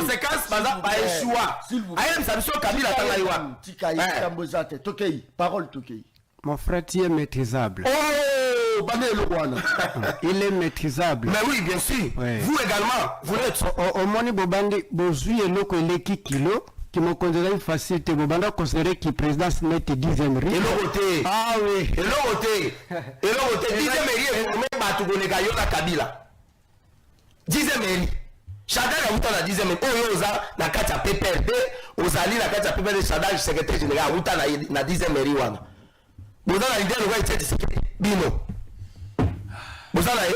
conséquence baza ba échoua ayem ça biso Kabila tanga iwa tikai tambozate tokei parole tokei mon frère tu es maîtrisable. Oh bané le wana il est maîtrisable. Mais oui bien sûr vous également vous l'êtes au moni bobandi bozui eloko eleki kilo qui me considère facilité bobanda considérer que présidence net 10e riz ah oui eloko te 10e riz pour même batu koneka yo na Kabila 10e riz chacun a uta na 10e riz oyo oza na kati ya PPRD ozali na kati ya PPRD chadage secrétaire général uta na 10e riz wana boza na idée lokwa etseti sekete bino boza na ye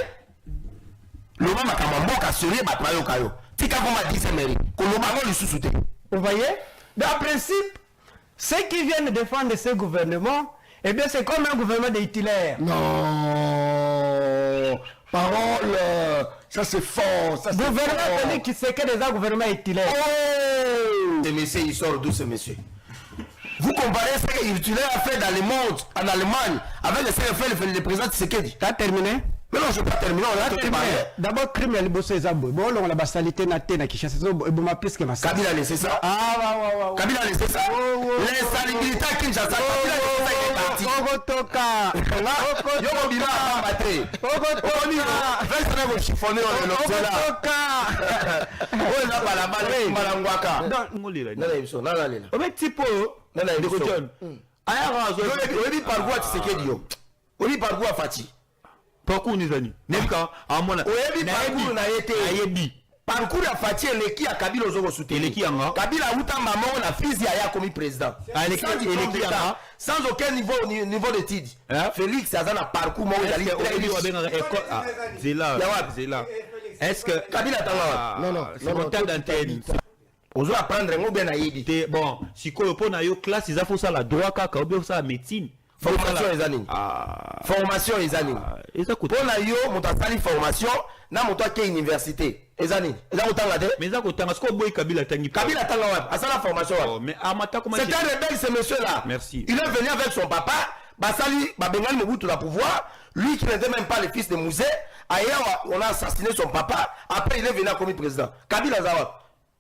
loba makambo mboka sérieux bato bayoka yo tika koma 10e riz koloba ngo lisusu te. Vous voyez? En principe, ceux qui viennent défendre ce gouvernement, eh bien c'est comme un gouvernement de Hitler. Non, parole, ça c'est fort. Ça gouvernement qui c'est que des gouvernements Hitler. Oh, ce monsieur, il sort d'où ce monsieur? Vous comparez ce que Hitler a fait dans le monde, en Allemagne, avec le CFL, le président Tshisekedi. T'as terminé? Mais non, je ne vais pas terminer. On a terminé. D'abord, crime et liboso et zabo. Bon, on a la salité na te na Kinshasa. Bon, ma plus que ma. Kabila a laissé ça. Ah, Kabila a laissé ça. L'insalubrité à Kinshasa. Kabila a laissé ça. Il est parti. Ogotoka. Yo Bila a battu. Ogotoka. Fais ça pour chiffonner on est Ogotoka. Oh là bas là-bas. Malangwaka. Non, non, non. au même type, non, on dit par quoi Tshisekedi yo. On dit par quoi Fati. Parcours nizani nemka amona oyebi parcours na yete ayebi parcours ya Fati eleki ya Kabila ozoko soutenir eleki yanga Kabila utamba mongo na fizi ya comme président eleki yanga sans aucun niveau d'étude Félix azana parcours mongo dali zela est-ce que Kabila tanga non c'est mon temps d'antenne ozo apprendre ngo bien na yebi te bon sikoyo pona yo classe ils a faut ça la droit kaka ou bien ça la médecine formation les années formation les années pour na yo motasali formation na moto ke université les années eza kotanga te mais eza kotanga siko boy Kabila tangi Kabila tanga wapi asala formation wapi mais amata comment c'est un rebelle ce monsieur là merci il est venu avec son papa basali babengali Mobutu la pouvoir lui qui n'était même pas le fils de Mouzé ailleurs on a assassiné son papa après il est venu comme président Kabila za wapi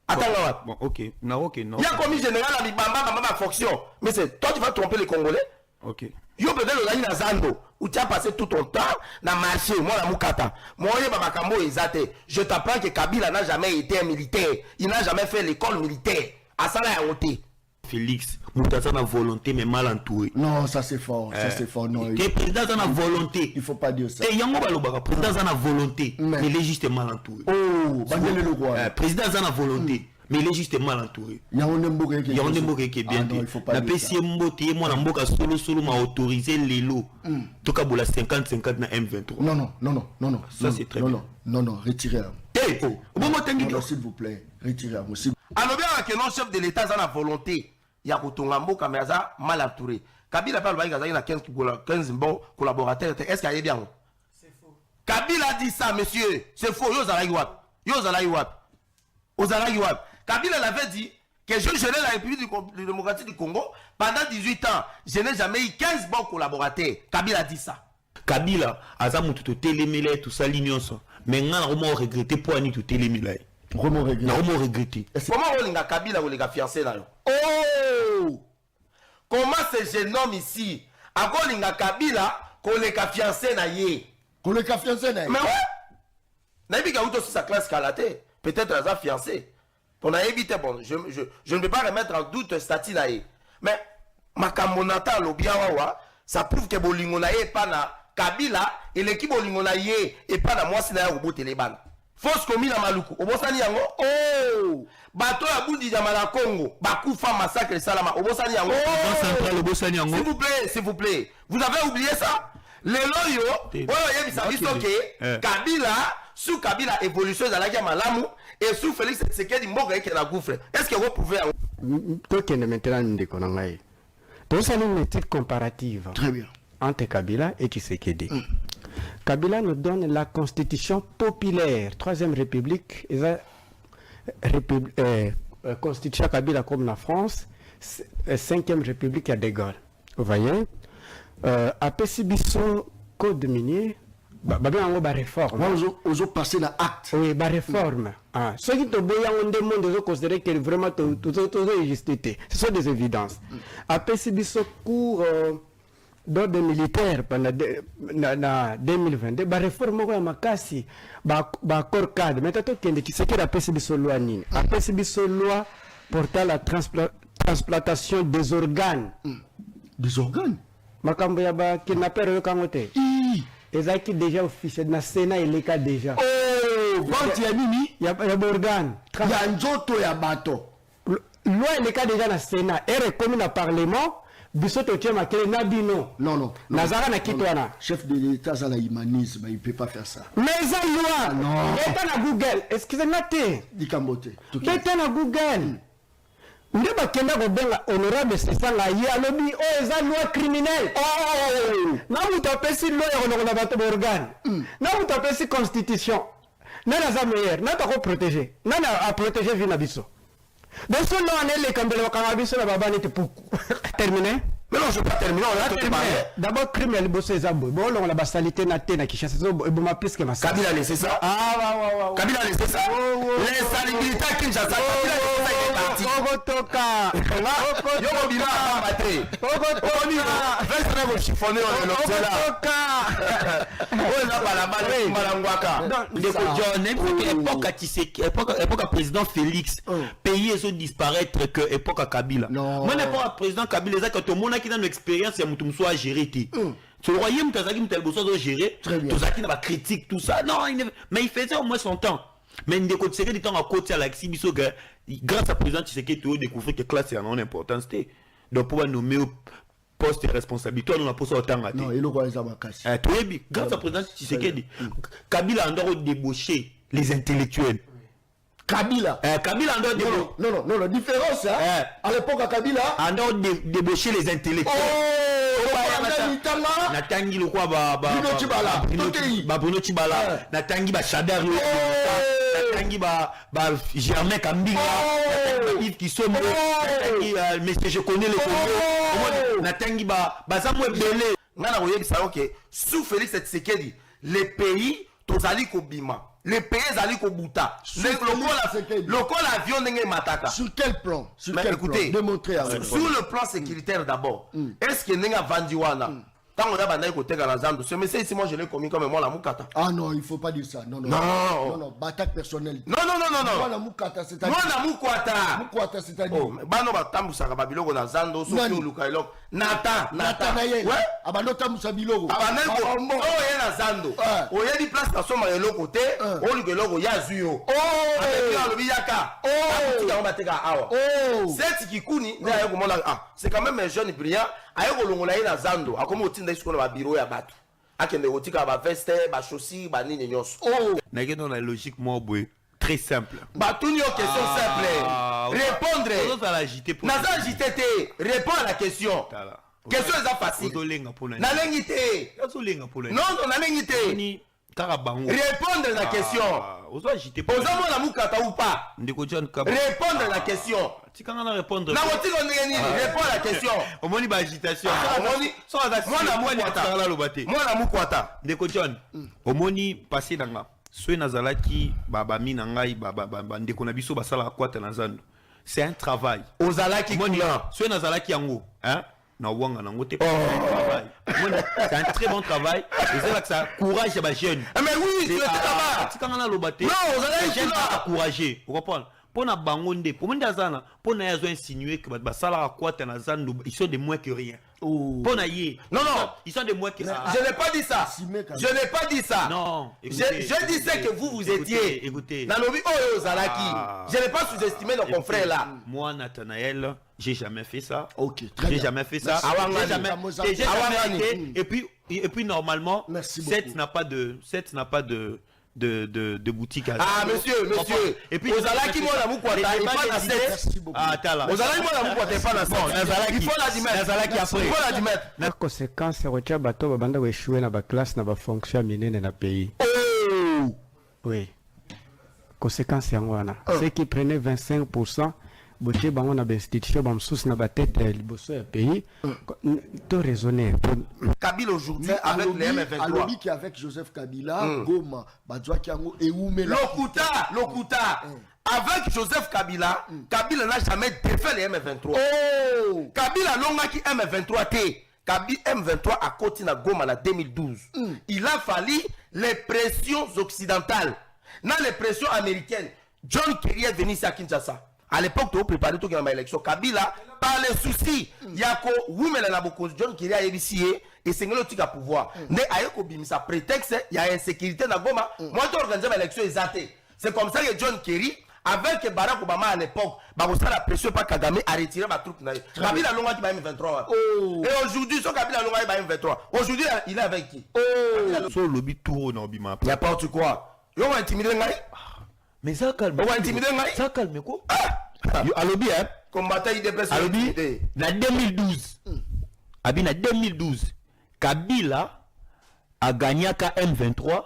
atanga wapi bon ok non il a commis général à Bibamba fonction mais c'est toi tu vas tromper les Congolais. Ok. Yo peut-être ozali na zando où tu as passé tout ton temps na marché moi la mukata moi yeba makambo ezate je t'apprends que Kabila n'a jamais été un militaire il n'a jamais fait l'école militaire asala ya honte Félix Moutassa na volonté mais mal entouré non ça c'est fort ça c'est fort non que président a volonté il faut pas dire ça et yango balobaka président a volonté mais il est juste mal entouré oh bandele le roi président a volonté mais il est juste mal entouré. Il y a un mboka qui est bien dit. La PCM mbote moi na mboka solo m'a autorisé les lots. Tout cas pour la 50-50 na M23. Non. Ça c'est très bien. Non, retirez. Non, s'il vous plaît, retirez. Alors bien que non chef de l'État a la volonté, il y a kotonga mboka mais ça mal entouré. Kabila parle il y a 15 bons collaborateurs. Est-ce qu'il y a bien? C'est faux. Kabila dit ça monsieur, c'est faux. Yo zala iwap. Kabila l'avait dit que je gérais la République démocratique du Congo pendant 18 ans. Je n'ai jamais eu 15 bons collaborateurs. Kabila dit ça. Kabila, Azamutu to télémélé, tout ça, l'union. Mais on a vraiment regretté pour Annie tout télémélé. Vraiment regretté. Comment on a Kabila ou les gars fiancés là? Oh! Comment ce jeune homme ici a qu'on a Kabila qu'on les a fiancés na yé? Qu'on les a fiancés na yé? Mais ouais! Naïbi Gaouto sur sa classe kalaté. Peut-être elle a fiancé. On a évité, bon, je ne peux pas remettre en doute statut là. Mais, Makamonata Lobiawa, ça prouve que Bolingona est pas na Kabila et l'équipe Bolingona est pas na moi, c'est na Robo Téléban. Fausse commune à Maluku. Obosani yango, oh! Bato ya Bundi Jamala Congo, Bakufa massacre Salama, Obosani yango. S'il vous plaît. Vous avez oublié ça? Les loyaux, Kabila, sous Kabila évolution de la guerre malamu et sous Félix Tshisekedi Mboga qui la gouffre. Est-ce que vous pouvez une étude comparative entre Kabila et Tshisekedi. Kabila nous donne la constitution populaire, 3e république, constitution Kabila comme la France, 5e république à De Gaulle. Vous voyez, après Sibiso code minier, ba réforme. Ozo passer la acte. Oui, ba réforme. Ah, ceux qui te boyant on demande de considérer que vraiment tout existé. Ce sont des évidences. Après c'est biso cours d'ordre militaire pendant 2022 ba réforme ko ya makasi ba accord cadre. Mais tato kende qui c'est que après c'est biso loi nini. Après c'est biso loi portant la transplantation des organes. Des organes. Makambo ya ba kidnapper yo kangote. Ezaki déjà officiel na Sénat et les cas déjà. Oh, vente ya nini? Ya organe. Ya nzoto ya bato. Loi les cas déjà na Sénat et reconnu na parlement. Bisoto tchema kele na bino. Non. Nazara na kitwana. Chef de l'État ça la humanisme, il peut pas faire ça. Mais ça loi. Non. Eta na Google. Excusez-moi té. Dikambote. Eta na Google. Nde bakenda kobenga honorable Sesanga ye alobi o eza loi criminelle. Oh! Na mutu apesi loi ya kolongola bato borgane. Na mutu apesi constitution. Nani aza meilleur? Nani tako protéger? Nani a protéger vie na biso? Donc ce loi ane le kambele wakanga biso na babani te poukou. Terminé? Mais non, je ne vais pas terminer. On a terminé. D'abord, crime et liboso et zambo. Bon, on a la salité na te na Kishasa. Et bon, ma plus que ma Kabila a laissé ça. Ah, Kabila a laissé ça. L'insalubrité à Kinshasa. Kabila est parti. Ogotoka. Yoko Bima a battu. Ogotoka. Reste là, vous chiffonnez, on est là. On est là, Balabane, Malangwaka. Ndeko John, époque à président Félix, pays est disparaître que époque à Kabila. Moi, n'importe à président Kabila, c'est que tout le monde qui a une expérience, c'est que soit géré. Sur le royaume, Tazaki Moutelboso géré, Tazaki n'a pas critique, tout ça. Non, mais il faisait au moins son temps. Mais il y a des temps à côté à l'Axibiso, grâce à président Tshisekedi, tu découvres que classe est en importance. Donc, pour nommer au poste de responsabilité, on a posé autant à non, il a grâce à président Tshisekedi, Kabila a encore débauché les intellectuels. Kabila. Kabila a débauché. Non, la différence, hein, à l'époque à Kabila. A débauché les intellectuels. Natangi le quoi Bruno Chibala, Natangi ba Chadar, Natangi ba Germain Kambinga, Yves Kissomo, mais je connais les Congo, Natangi ba Zamwe Belé. Nana voyez ça ok. Sous Félix Tshisekedi, les pays tozali kobima. Les pays zali kobuta. Le col avion n'est mataka. Sur quel plan? Sur quel écoutez, plan? Démontrer à sur le plan sécuritaire d'abord. Est-ce que n'est Vandiwana? Tant on a bandé côté Galazando, ce monsieur ici moi je l'ai commis comme moi la Mukata. Ah non, il faut pas dire ça. Non, bataille personnelle. Non. Moi la Mukata c'est-à-dire. Moi la Mukata. Mukata c'est-à-dire. Oh, bano batambu saka babiloko na Zando, soki luka elok. Nata. Ouais. Abano tambu sa biloko. Abaneko. Oh yena Zando. Oh yedi place na soma eloko te, o luka eloko ya zuyo. Oh. Avec la lobiyaka. Oh. Tika on bateka awa. Oh. C'est Kikuni, na yeko mona c'est quand même un jeune brillant. Ayeko longola yena Zando, akomo otinda isko na bureau ya bato. Akende otika ba veste, ba chaussures, ba nini nyonso. Oh. Na geno na logique mo boy. Très simple. Batuni aux questions simples. Répondre. Naza agité. Réponds à la question. Question est facile. Nalengité. Non, nalengité. Répondre à la question. Posez-moi la moukata ou pas. Répondre à la question. Répondre à la question. Au moins, il agitation. Moi, la moukata. Ndeko John. Au moins, passer dans la. Soy nazalaki babami nangai ndeko na biso basala kwata na Zando. C'est un travail. Ozalaki kuna. Soy nazalaki yango, hein? Na wanga nango te. C'est un très bon travail. Et c'est là que ça courage à ba jeune. Mais oui, c'est là-bas. Tu quand on a l'obate. Non, ozalaki jeune à encourager. Vous comprenez? Pour na bangonde, pour monde azana, pour na yazo insinuer que basala kwata na Zando, ils sont de moins que rien. Oh. Bon aïe. Non. Ils sont de moins que ça. Je n'ai pas dit ça. Je n'ai pas dit ça. Non. Je disais que vous étiez. Écoutez. Nalobi Oyo Zalaki. Je n'ai pas sous-estimé nos confrères là. Moi, Nathanaël, j'ai jamais fait ça. Ok, très bien. J'ai jamais fait ça. J'ai jamais été. Et puis normalement, cette n'a pas de boutique à monsieur. Et puis Ozalaki moi la mukwata il pas la 7. Ah tala. Ozalaki moi la mukwata il pas la 7. Il faut la dimettre. Ozalaki après. Il faut la dimettre. La conséquence retia bato babanda ko échouer na ba classe na ba fonction minene na pays. Oh. Oui. Conséquence yango wana. Ceux qui prenaient 25% bote bango na institution ba msusu na ba tête liboso ya pays to raisonner Kabila aujourd'hui avec les M23 Alobi qui avec Joseph Kabila Goma Badwa Kiango et Oumé Lokuta avec Joseph Kabila Kabila n'a jamais défait les M23 Kabila longaki M23 T Kabila M23 a continué à Goma en 2012 il a fallu les pressions occidentales dans les pressions américaines. John Kerry est venu ici à Kinshasa. À l'époque, tu as préparé tout dans l'élection. Kabila, par les soucis, Yako, Woumela Naboko, John Kerry a éviscé et c'est un petit pouvoir. Mais Ayoko Bimisa prétexte, il y a insécurité dans Goma. Moi, tu as organisé l'élection exaltée. C'est comme ça que John Kerry, avec Barack Obama à l'époque, la pression par Kagame a retiré ma troupe. Kabila Longa qui va M23. Et aujourd'hui, son Kabila Longa qui va M23. Aujourd'hui, il est avec qui? Sur le lobby tout dans Bima. Il n'y a pas autre quoi. Yo va intimider ngai. Mais ça calme. On va intimider ngai. Ça calme quoi? Yo alobi hein. Combattant IDPS. Alobi. Na 2012. Abi na 2012. Kabila a gagné à M23.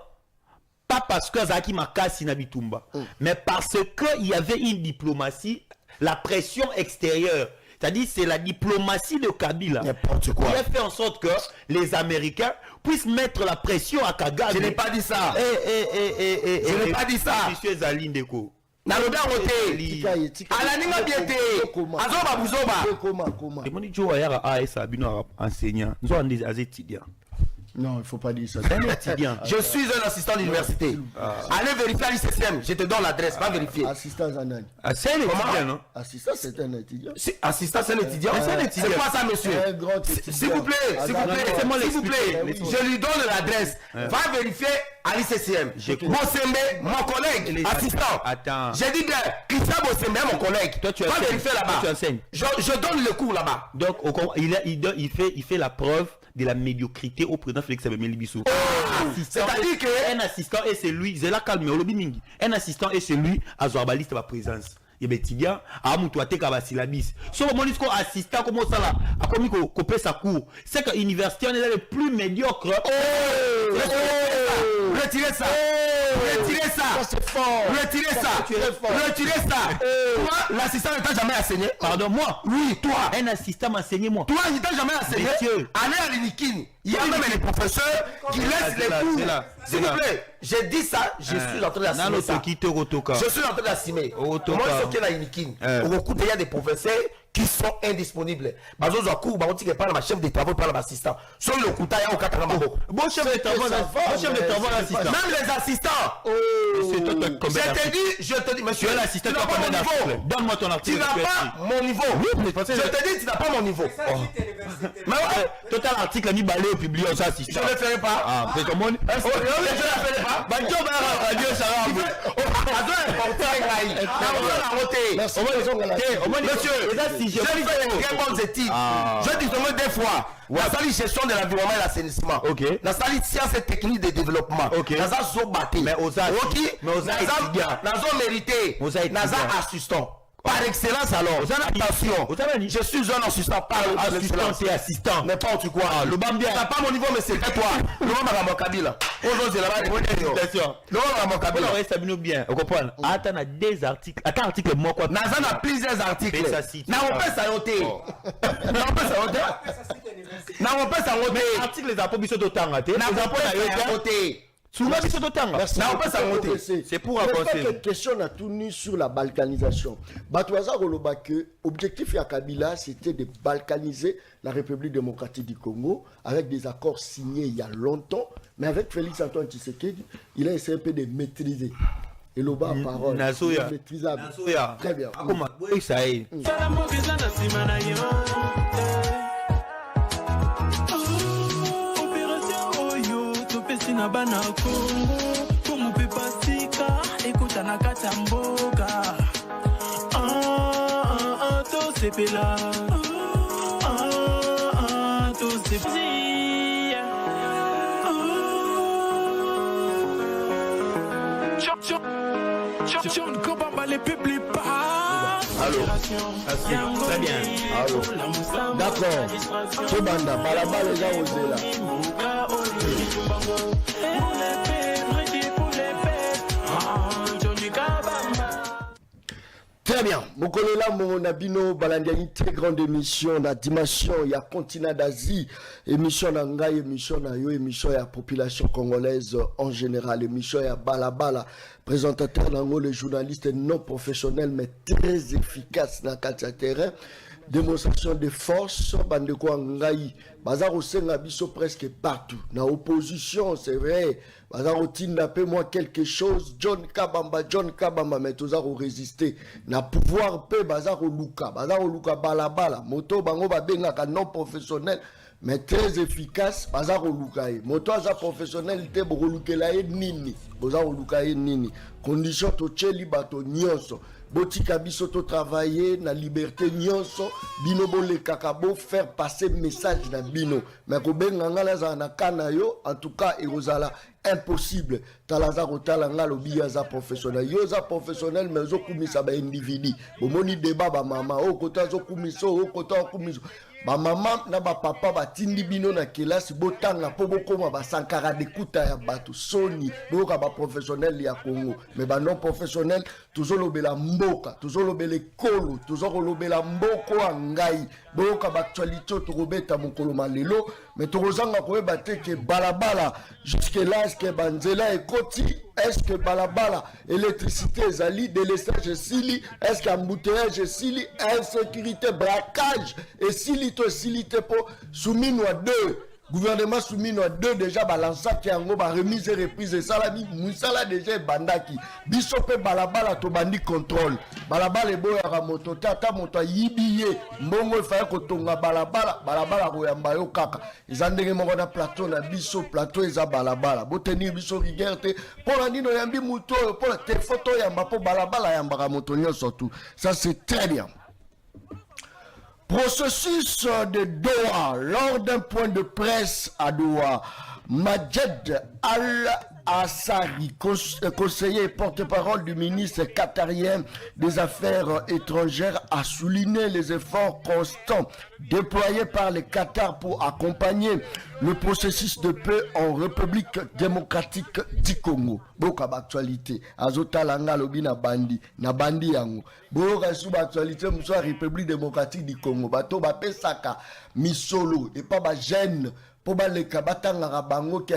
Pas parce que Zaki Makasi na Bitumba, mais parce qu'il y avait une diplomatie, la pression extérieure. C'est-à-dire c'est la diplomatie de Kabila qui a fait en sorte que les Américains puissent mettre la pression à Kagame. Je n'ai pas dit ça. Je n'ai pas dit ça. Monsieur Zaline Deko. Naloba roté. Alaninga biete. Azoba buzoba. Comment Et mon Joe Ayara AS Abino enseignant. Nous avons des étudiants. Non, il faut pas dire ça. Je suis un assistant d'université. Allez vérifier à l'ICCM. Je te donne l'adresse. Va vérifier. Assistant Zanan. C'est un étudiant, non? Assistant, c'est un étudiant. Assistant, c'est un étudiant. C'est quoi ça, monsieur? S'il vous plaît, s'il vous plaît. Je lui donne l'adresse. Va vérifier à l'ICCM. Bossembe, mon collègue, assistant. Attends. J'ai dit bien, Christian Bossembe, mon collègue. Toi, tu va vérifier là-bas. Tu enseignes. Je donne le cours là-bas. Donc, il fait la preuve de la médiocrité au président Félix Abemeli Bissou. C'est-à-dire que un assistant et c'est lui, c'est là calme au lobby mingi. Un assistant et c'est lui à Zorbaliste ma présence. Il y a Tidia, à Moutouate Kabasilabis. Sur mon discours assistant comme ça là, à comme il couper sa cour. C'est que l'université on est le plus médiocre. Retirez ça. Retirez ça. C'est fort. Retirez ça. Retirez ça. Toi, l'assistant ne t'a jamais enseigné. Pardon, moi? Oui, toi. Un assistant m'a enseigné moi. Toi, il t'a jamais enseigné. Monsieur. Allez à l'Inikine. Il y a même les professeurs qui laissent les cours. S'il vous plaît, j'ai dit ça, je suis en train d'assumer ça. Je suis en train d'assumer. Moi, ce qui est la Inikine, il y a des professeurs qui sont indisponibles. Bazo Zakou, Barotique par ma chef de travaux, par l'assistant. Sur le Kouta, il y a aucun travail. Bon chef de travaux, l'assistant. Même les assistants. Je te dis, monsieur, l'assistant, tu n'as pas mon niveau. Donne-moi ton article. Tu n'as pas mon niveau. Je te dis, tu n'as pas mon niveau. Mais ouais, total article, mis balé au public, ça assistant. Je ne le ferai pas. Ah, c'est comment? Je ne le ferai pas. Banjo Bara, Radio Sarah. Monsieur, je fais des très bonnes études. Je dis seulement des fois. La salle gestion de l'environnement et l'assainissement. La salle sciences et techniques de développement. La salle zobaté. Mais aux mérité. La salle assistant. Par excellence alors, attention, je suis un assistant, pas assistant, c'est assistant. N'importe quoi. Le Bambia, t'as pas mon niveau, mais c'est toi. Le Bambia va mon Kabila. Aujourd'hui, là-bas, le Bambia va mon Kabila. On reste bien, vous comprenez? Attends, on a des articles. Attends, article, moi quoi? Nazan a plusieurs articles. N'a on peut s'arrêter. N'a on peut s'arrêter. N'a on peut s'arrêter. Article les approbations d'autant raté. N'a on peut s'arrêter. C'est pour avancer. Quelques questions à tourner sur la balkanisation. Batouaza Roloba que l'objectif de Kabila c'était de balkaniser la République démocratique du Congo avec des accords signés il y a longtemps, mais avec Félix Antoine Tshisekedi, il a essayé un peu de maîtriser. Et le bas parole, maîtrisable. Très bien. Oui, ça y est. na bana Congo como pepa sika écoute na katamboka to sepela to sepia chon kobamba les publics pas. Allô. Très bien. Allô. D'accord. Tobanda balaba les gens osé là. Très bien. Mokolela Monabino Balandiani, très grande émission, la dimension, il y a continent d'Asie, émission Nangai, émission Nayo, émission ya population congolaise en général, émission ya Balabala, présentateur Nango, les journalistes non professionnels mais très efficaces dans le terrain. Démonstration de force, Bandeko Angai, Bazar au Sengabiso presque partout. Dans l'opposition, c'est vrai, Bazar au Tindapé, moi quelque chose, John Kabamba, mais tous ont résisté. Na pouvoir peu, Bazar au Luka Balabala, Moto Bango Babenga, non professionnel, mais très efficace, Bazar au Luka. Moto Aza professionnel, te Borolukelae Nini, Bazar au Lukae Nini. Condition to Cheli Bato Nyonso. Botika biso to travailler na liberté nyonso bino bole kakabo faire passer message na bino mais ko benga ngala za na kana yo en tout cas erozala impossible talaza ko talanga lo biaza professionnel yo za professionnel mais zo kumisa ba individu bomoni débat ba mama o kota zo kumiso o kota kumiso ba mama na ba papa ba tindi bino na kelasi botanga po bokoma ba sankara de kuta ya bato soni boka ba professionnel ya Congo mais ba non professionnel tozolobela mboka tozolobela kolo tozolobela mboko angai boka ba actualité tokobeta mokolo malelo mais tozanga ko ebate ke balabala jusque là est-ce que banzela ekoti est-ce que balabala électricité ezali délestage esili est-ce que embouteillage esili insécurité braquage esili to silité pour soumis à deux gouvernement soumis à deux déjà balança qui ango ba remise et reprise ça la bi musala déjà bandaki bisope balabala to bandi contrôle balabala e boya ka moto tata moto yibiye mbongo fa ko tonga balabala ko yamba yo kaka izandenge moko na plateau na biso plateau eza balabala botenir biso rigerte pour la nino yambi muto pour la te photo yamba po balabala yamba ka moto nyonso tout ça c'est très bien. Processus de Doha, lors d'un point de presse à Doha, Majed Al-Assari, conseiller et porte-parole du ministre qatarien des Affaires étrangères, a souligné les efforts constants déployés par le Qatar pour accompagner le processus de paix en République démocratique du Congo. Boka actualité, azota langa lobi na bandi yango. Boka sous actualité muso République démocratique du Congo. Bato ba pesaka misolo et pas ba gêne. Pour les kabatanga bango ke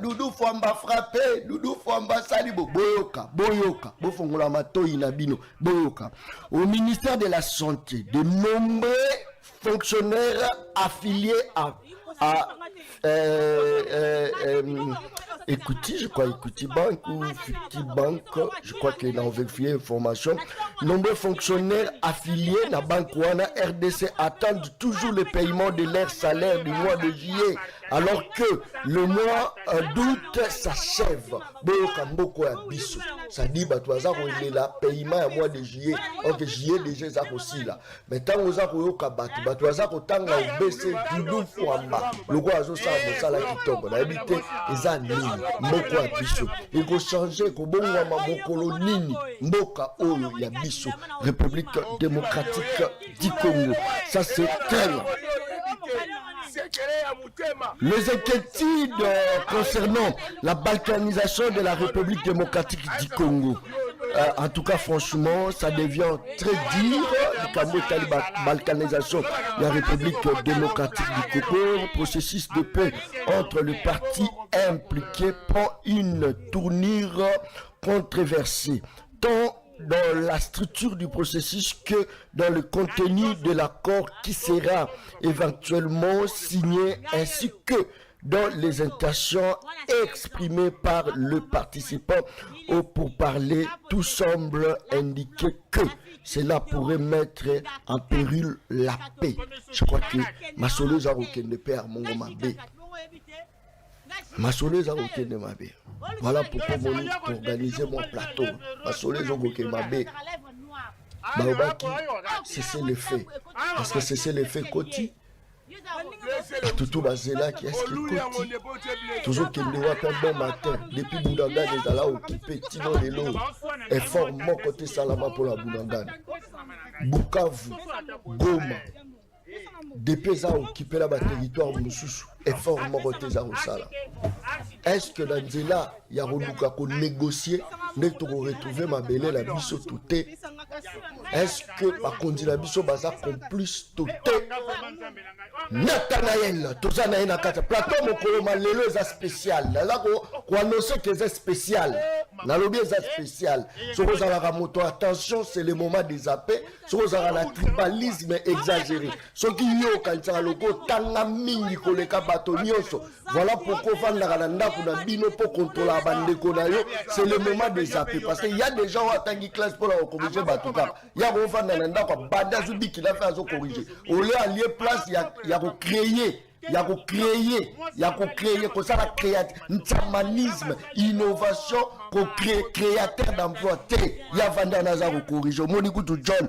Doudou Fwamba frappé Doudou Fwamba salibo boyoka bofongola matoi na bino boyoka. Au ministère de la Santé, de nombreux fonctionnaires affiliés à Écoutez, je crois Écoutez Bank ou Ficti Bank, je crois qu'il a vérifié l'information. Nombreux fonctionnaires affiliés à la Banque Wana RDC attendent toujours le paiement de leur salaire du mois de juillet, alors que le mois d'août s'achève. Boyoka mboko ya biso. Ça dit batwaza ko la paiement à mois de juillet. OK, juillet déjà ça aussi là. Mais tant oza ko yoka batwaza ko tanga baisser Doudou Fwamba. Le quoi azo ça de ça là qui tombe. La habité eza nini mboko ya biso. Il faut changer ko bonga mabokolo nini mboka oyo ya biso. République démocratique du Congo. Ça c'est très bien. Les inquiétudes concernant la balkanisation de la République démocratique du Congo. En tout cas, franchement, ça devient très dur. La balkanisation de la République démocratique du Congo, processus de paix entre les partis impliqués prend une tournure controversée, tant dans la structure du processus que dans le contenu de l'accord qui sera éventuellement signé, ainsi que dans les intentions exprimées par le participant au pourparler. Tout semble indiquer que cela pourrait mettre en péril la paix. Je crois que Masolo Zarokende Père Mongomabe. Masolo Zarokende Mabe. Voilà pourquoi j'ai organisé mon plateau. Masolo Zarokende Mabe. Baobaki, c'est le fait. Parce que c'est le fait Koti. Tout Bazela qui est ce qui Koti. Toujours qu'il ne voit pas bon matin. Depuis Boudanga, les ala occupés, Tino Lelo. Effort mon côté Salama pour la Boudanga. Bukavu, Goma. Depuis ça occupé là-bas territoire Moussoussou. Effort mon côté Zarosala. Est-ce que dans Zela, il y a négocier, mais tu retrouver ma belle la biso touté. est-ce que bakonzi na biso baza complice to te? Nathanaël tozana na kata plateau mokolo malelo eza spécial naza ko annoncer que c'est spécial na lobby eza spécial soko zalaka moto attention c'est le moment des zappés soko zalaka la tribalisme exagéré soki yo kanisa loko tanga mingi koleka bato nyonso voilà pourquoi fandaka na ndako na bino pour contrôler bandeko na yo c'est le moment des zappés parce que il y a des gens qui attendent classe pour la corriger bato kaka ya ko fanda na ndako banda zubi qui l'a fait azo corriger au lieu allier place ya ko créer comme ça la créatisme, innovation, créateur d'emploi. Il y a Vanda Nazaro corrige. Monikutu John,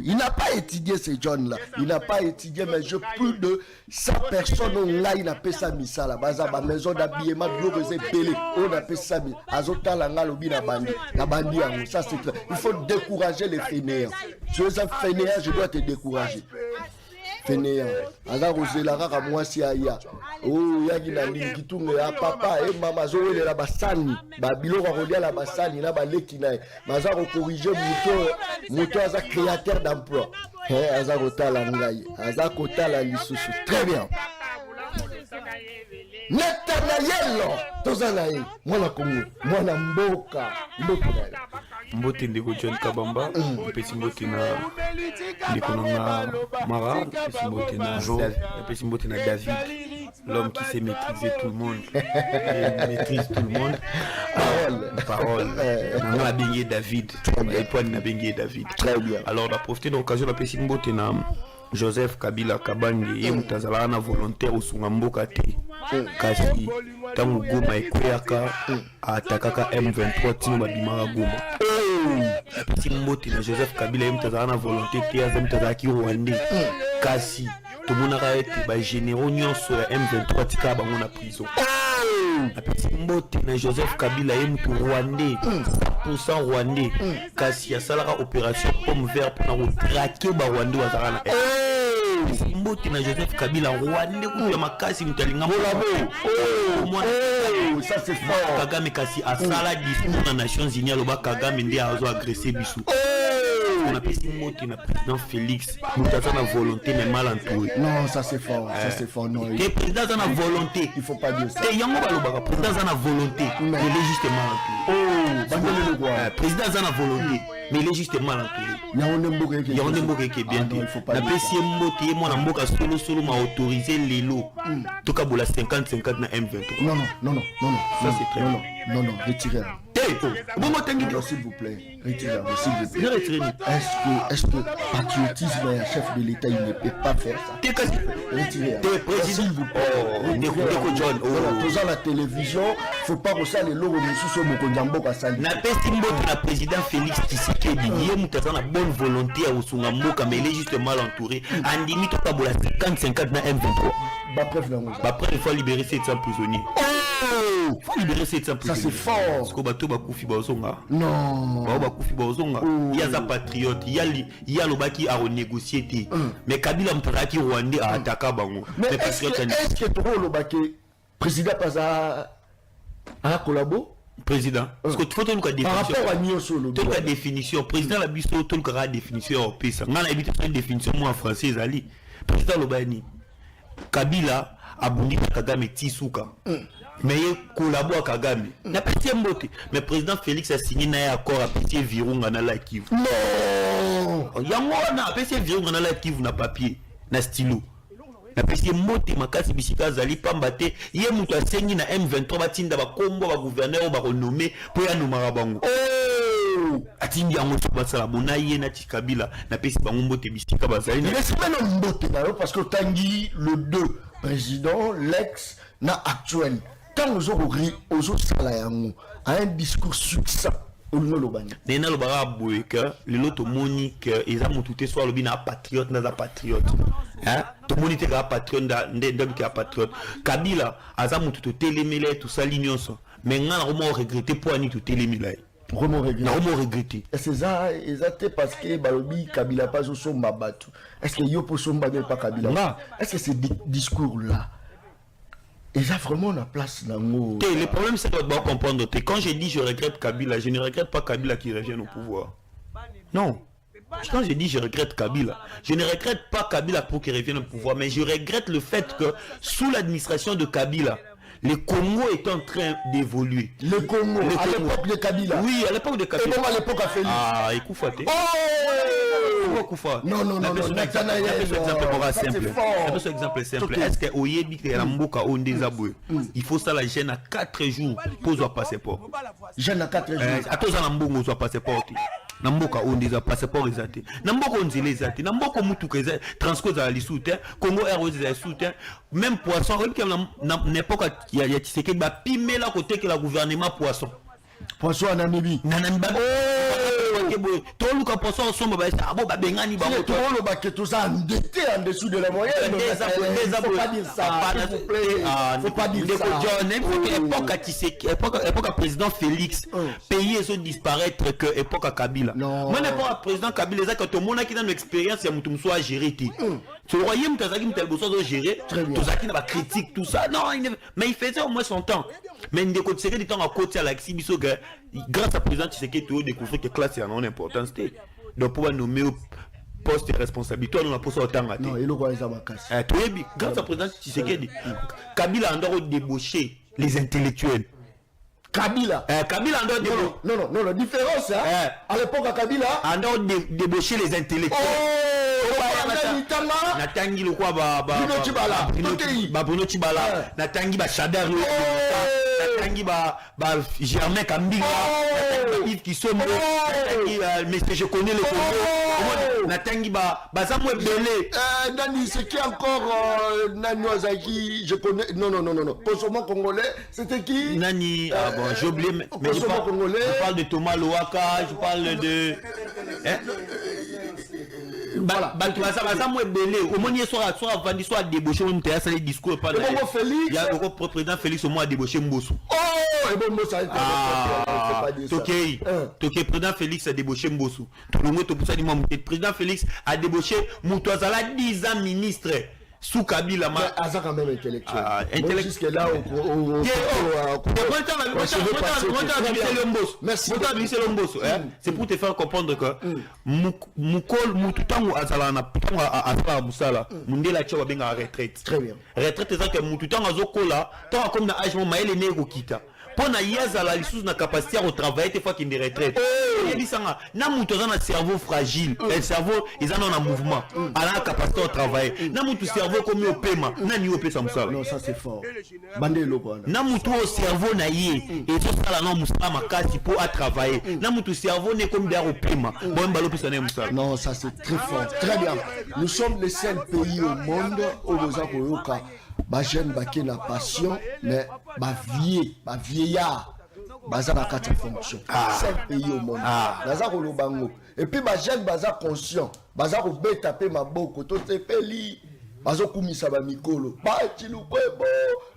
il n'a pas étudié ces John là. Il n'a pas étudié, mais je plus de 100 personnes là, il a fait ça missa là. Baza ma maison d'habillement, de l'eau pelé. On a fait ça missa. Azota langa lobi na bandi. La bandi ça c'est clair. Il faut décourager les fainéants. Tu es un fainéant, je dois te décourager. Fainéant. Alors ozela kaka mwasi aya oh yaki na lingi tunga ya papa et mama zowe la basani ba biloko kolia la basani na baleki na maza ko corriger moto aza créateur d'emploi aza kotala ngai aza kotala lisusu très bien. Nathanaël tozana mwana kongo mwana mboka mbote ndeko John Kabamba pesi mbote na ndeko na Mara pesi mbote na pesi mbote na David l'homme qui sait maîtriser tout le monde et maîtrise tout le monde parole on a bengué David et toi na bengué David très bien. Alors on a profité de l'occasion de pesi mbote na Joseph Kabila Kabange ye mutazala na volontaire usunga mboka te kasi tangu Goma ekweyaka atakaka M23 tino babimaka Goma pesi mbote na Joseph Kabila ye mutazala na volonté te aza mutazala ki Rwandais kasi tomonaka ete ba généraux nyonso ya M23 tika bango na prison apesi mbote na Joseph Kabila ye mutu Rwandais 100% Rwandais kasi asalaka opération pomme vert mpona kotrake ba Rwandais bazala na mbote na Joseph Kabila Rwandais kuya makasi mutalinga ça c'est fort. Kagame kasi asala discours na Nations Unies aloba Kagame nde azo agresser biso. On a pris mbote na président Félix mutaza na volonté mais mal entouré. Non, ça c'est fort, ça c'est fort non. Le président a na volonté. Il faut pas dire ça. Te yango balobaka président a na volonté mais il est juste mal entouré. Bandele le quoi. Président a na volonté mais il est juste mal entouré. Yaonde mboka ke bien dit. Na pesi mbote mo na mboka solo ma autorisé lelo. Toka bola 50-50 na M23. Non. Ça c'est très bien. Non, retirez. Non, s'il vous plaît, retirez, s'il vous plaît. Je retire. Est-ce que patriotisme et un chef de l'État, il ne peut pas faire ça? Retirez. S'il vous plaît. Ndeko John. Voilà, la télévision, faut pas que ça les logos nous sommes au Kondambo Kassali. Na pesi mbote na président Félix Tshisekedi, yé mutaza na bonne volonté à usunga mboka mais il est juste mal entouré. Andimi toka bola 50-50 na M23. Après il faut libérer 700 prisonniers. Il faut libérer 700 prisonniers. Ça c'est fort. Parce que bato bakufi bazonga. Non. Bakufi bazonga. Il y a des patriotes, il y a le baki à renégocier. Mais Kabila mutaki Rwandais a attaqué bango. Mais est-ce que trop le baki président pas à collabo? Président, parce que tu faut tout par rapport à Nyosolo, toute la définition, président la biso tout la définition européenne. On a évité une définition moi en français ali. Président Lobani Kabila a bondi Kagame Tisuka. Mais il collabore avec Kagame. Na pesi mbote. Mais président Félix a signé un accord à pesi Virunga na la Kivu. Non. Yango na pesi Virunga na la Kivu na papier, na stylo. Na pesi mbote makasi bisika zali pambate ye mutu asengi na M23 batinda ba kombo ba gouverneur ba renommé po ya numara bango. Atindi yango to basala bonaye na Kabila na pesi bango mbote bisika bazali. Mais c'est pas non mbote là parce que Tanguy le 2 président l'ex na actuel quand nous avons gris aux autres salayango a un discours succinct au nom lobani nena lobara boyeka lelo to monique eza mututé soit lobi na patriote na za patriote hein to monite ka patriote ndem ka patriote Kabila aza mututo telemele tout ça l'union mais ngana comment regretter pour ani tout telemele vraiment regretter est-ce ça exact parce que balobi Kabila pas au somba batu est-ce que yo po somba pas Kabila est-ce que ce discours là et ça vraiment la place dans le... Le problème c'est de comprendre. Quand je dis je regrette Kabila, je ne regrette pas Kabila qui revient au pouvoir. Non. Quand je dis je regrette Kabila, je ne regrette pas Kabila pour qu'il revienne au pouvoir, mais je regrette le fait que sous l'administration de Kabila, le Congo est en train d'évoluer. Le Congo, à l'époque de Kabila. Oui, à l'époque de Kabila. Et même à l'époque à Félix. Ah, et Koufa. Non, exemple simple. Est-ce que Oyebi que la Mboka Ondezabwe, il faut ça la gêne à 4 jours pour son passeport. Gêne à 4 jours. À tous en Mbongo son passeport. Namboka ondeza passeport ezate. Namboka onzile ezate. Namboka mutuka ezate. Transco za lisute. Congo Airways za lisute. Même poisson, na n'époque il y a Tshisekedi ba pimé la côté que la gouvernement poisson. Poisson en Namibie. Nanamba. Tout le cas poisson sombre ba ça bo ba bengani ba tout le baquet tout ça endetté en dessous de la moyenne. Faut pas dire ça. Faut pas dire ça. Époque à Tshisekedi, époque à président Félix, pays sont disparaître que époque à Kabila. Moi n'époque à président Kabila ça que tout le monde qui dans l'expérience ya mutu soit géré. Tu voyais Mutazaki Mutelboso de gérer, tout ça qui n'a pas critique tout ça. Non, mais il faisait au moins son temps. Mais il découvrait du temps à côté à l'exhibition que grâce à président Tshisekedi tu découvres que classe est en importance. Donc pour nommer au poste de responsabilité on a posé autant à non, il a ça ma casse. Grâce à président Tshisekedi, Kabila a endroit débaucher les intellectuels. Kabila. Kabila en dehors non, la différence hein. À l'époque à Kabila en dehors débaucher les intellectuels. Natangi le quoi Bruno Tibala Natangi ba Chadar Natangi ba Germain Kambinga Yves Kisombo mais je connais le Congo Natangi ba Samuel Belé Nani c'est qui encore Nani Ozaki je connais non consommant congolais c'était qui Nani bon j'ai oublié mais je parle de Thomas Loaka je parle de voilà. Ça moi belé au moins hier soir vendu soit débauché même théâtre les discours pas Félix il y a le président Félix au moins débauché Mbossou et bon Mbossou Toké président Félix a débauché Mbossou tout le monde pour ça dit moi président Félix a débauché Moutouazala 10 ans ministre sous Kabila ma Aza quand même intellectuel jusque là c'est pour te faire comprendre que Moukol Moututango Azala na pitango à Moussala Mundela Tchawa benga retraite très bien retraite c'est ça que Moututango Azokola tant comme na âge maël né Rokita pour na yazala lisous na capacité à travailler des fois qu'il ne retraite il dit ça na mutu na cerveau fragile le cerveau ils en ont un mouvement à la capacité à travailler na mutu cerveau comme au paiement na ni au paiement ça non ça c'est fort bandelo na mutu au cerveau na yé et tout ça là non musala makasi pour à travailler na mutu cerveau n'est comme der au paiement bon balo pesa na musala non ça c'est très fort très bien nous sommes les seuls pays au monde où vous avez koyoka ba jeune ba qui na passion mais ba vieillard baza na quatre fonctions 5 pays au monde baza ko lobango et puis ba jeune baza conscient baza ko beta pe maboko to tepeli bazo kumisa ba mikolo ba tilukwebo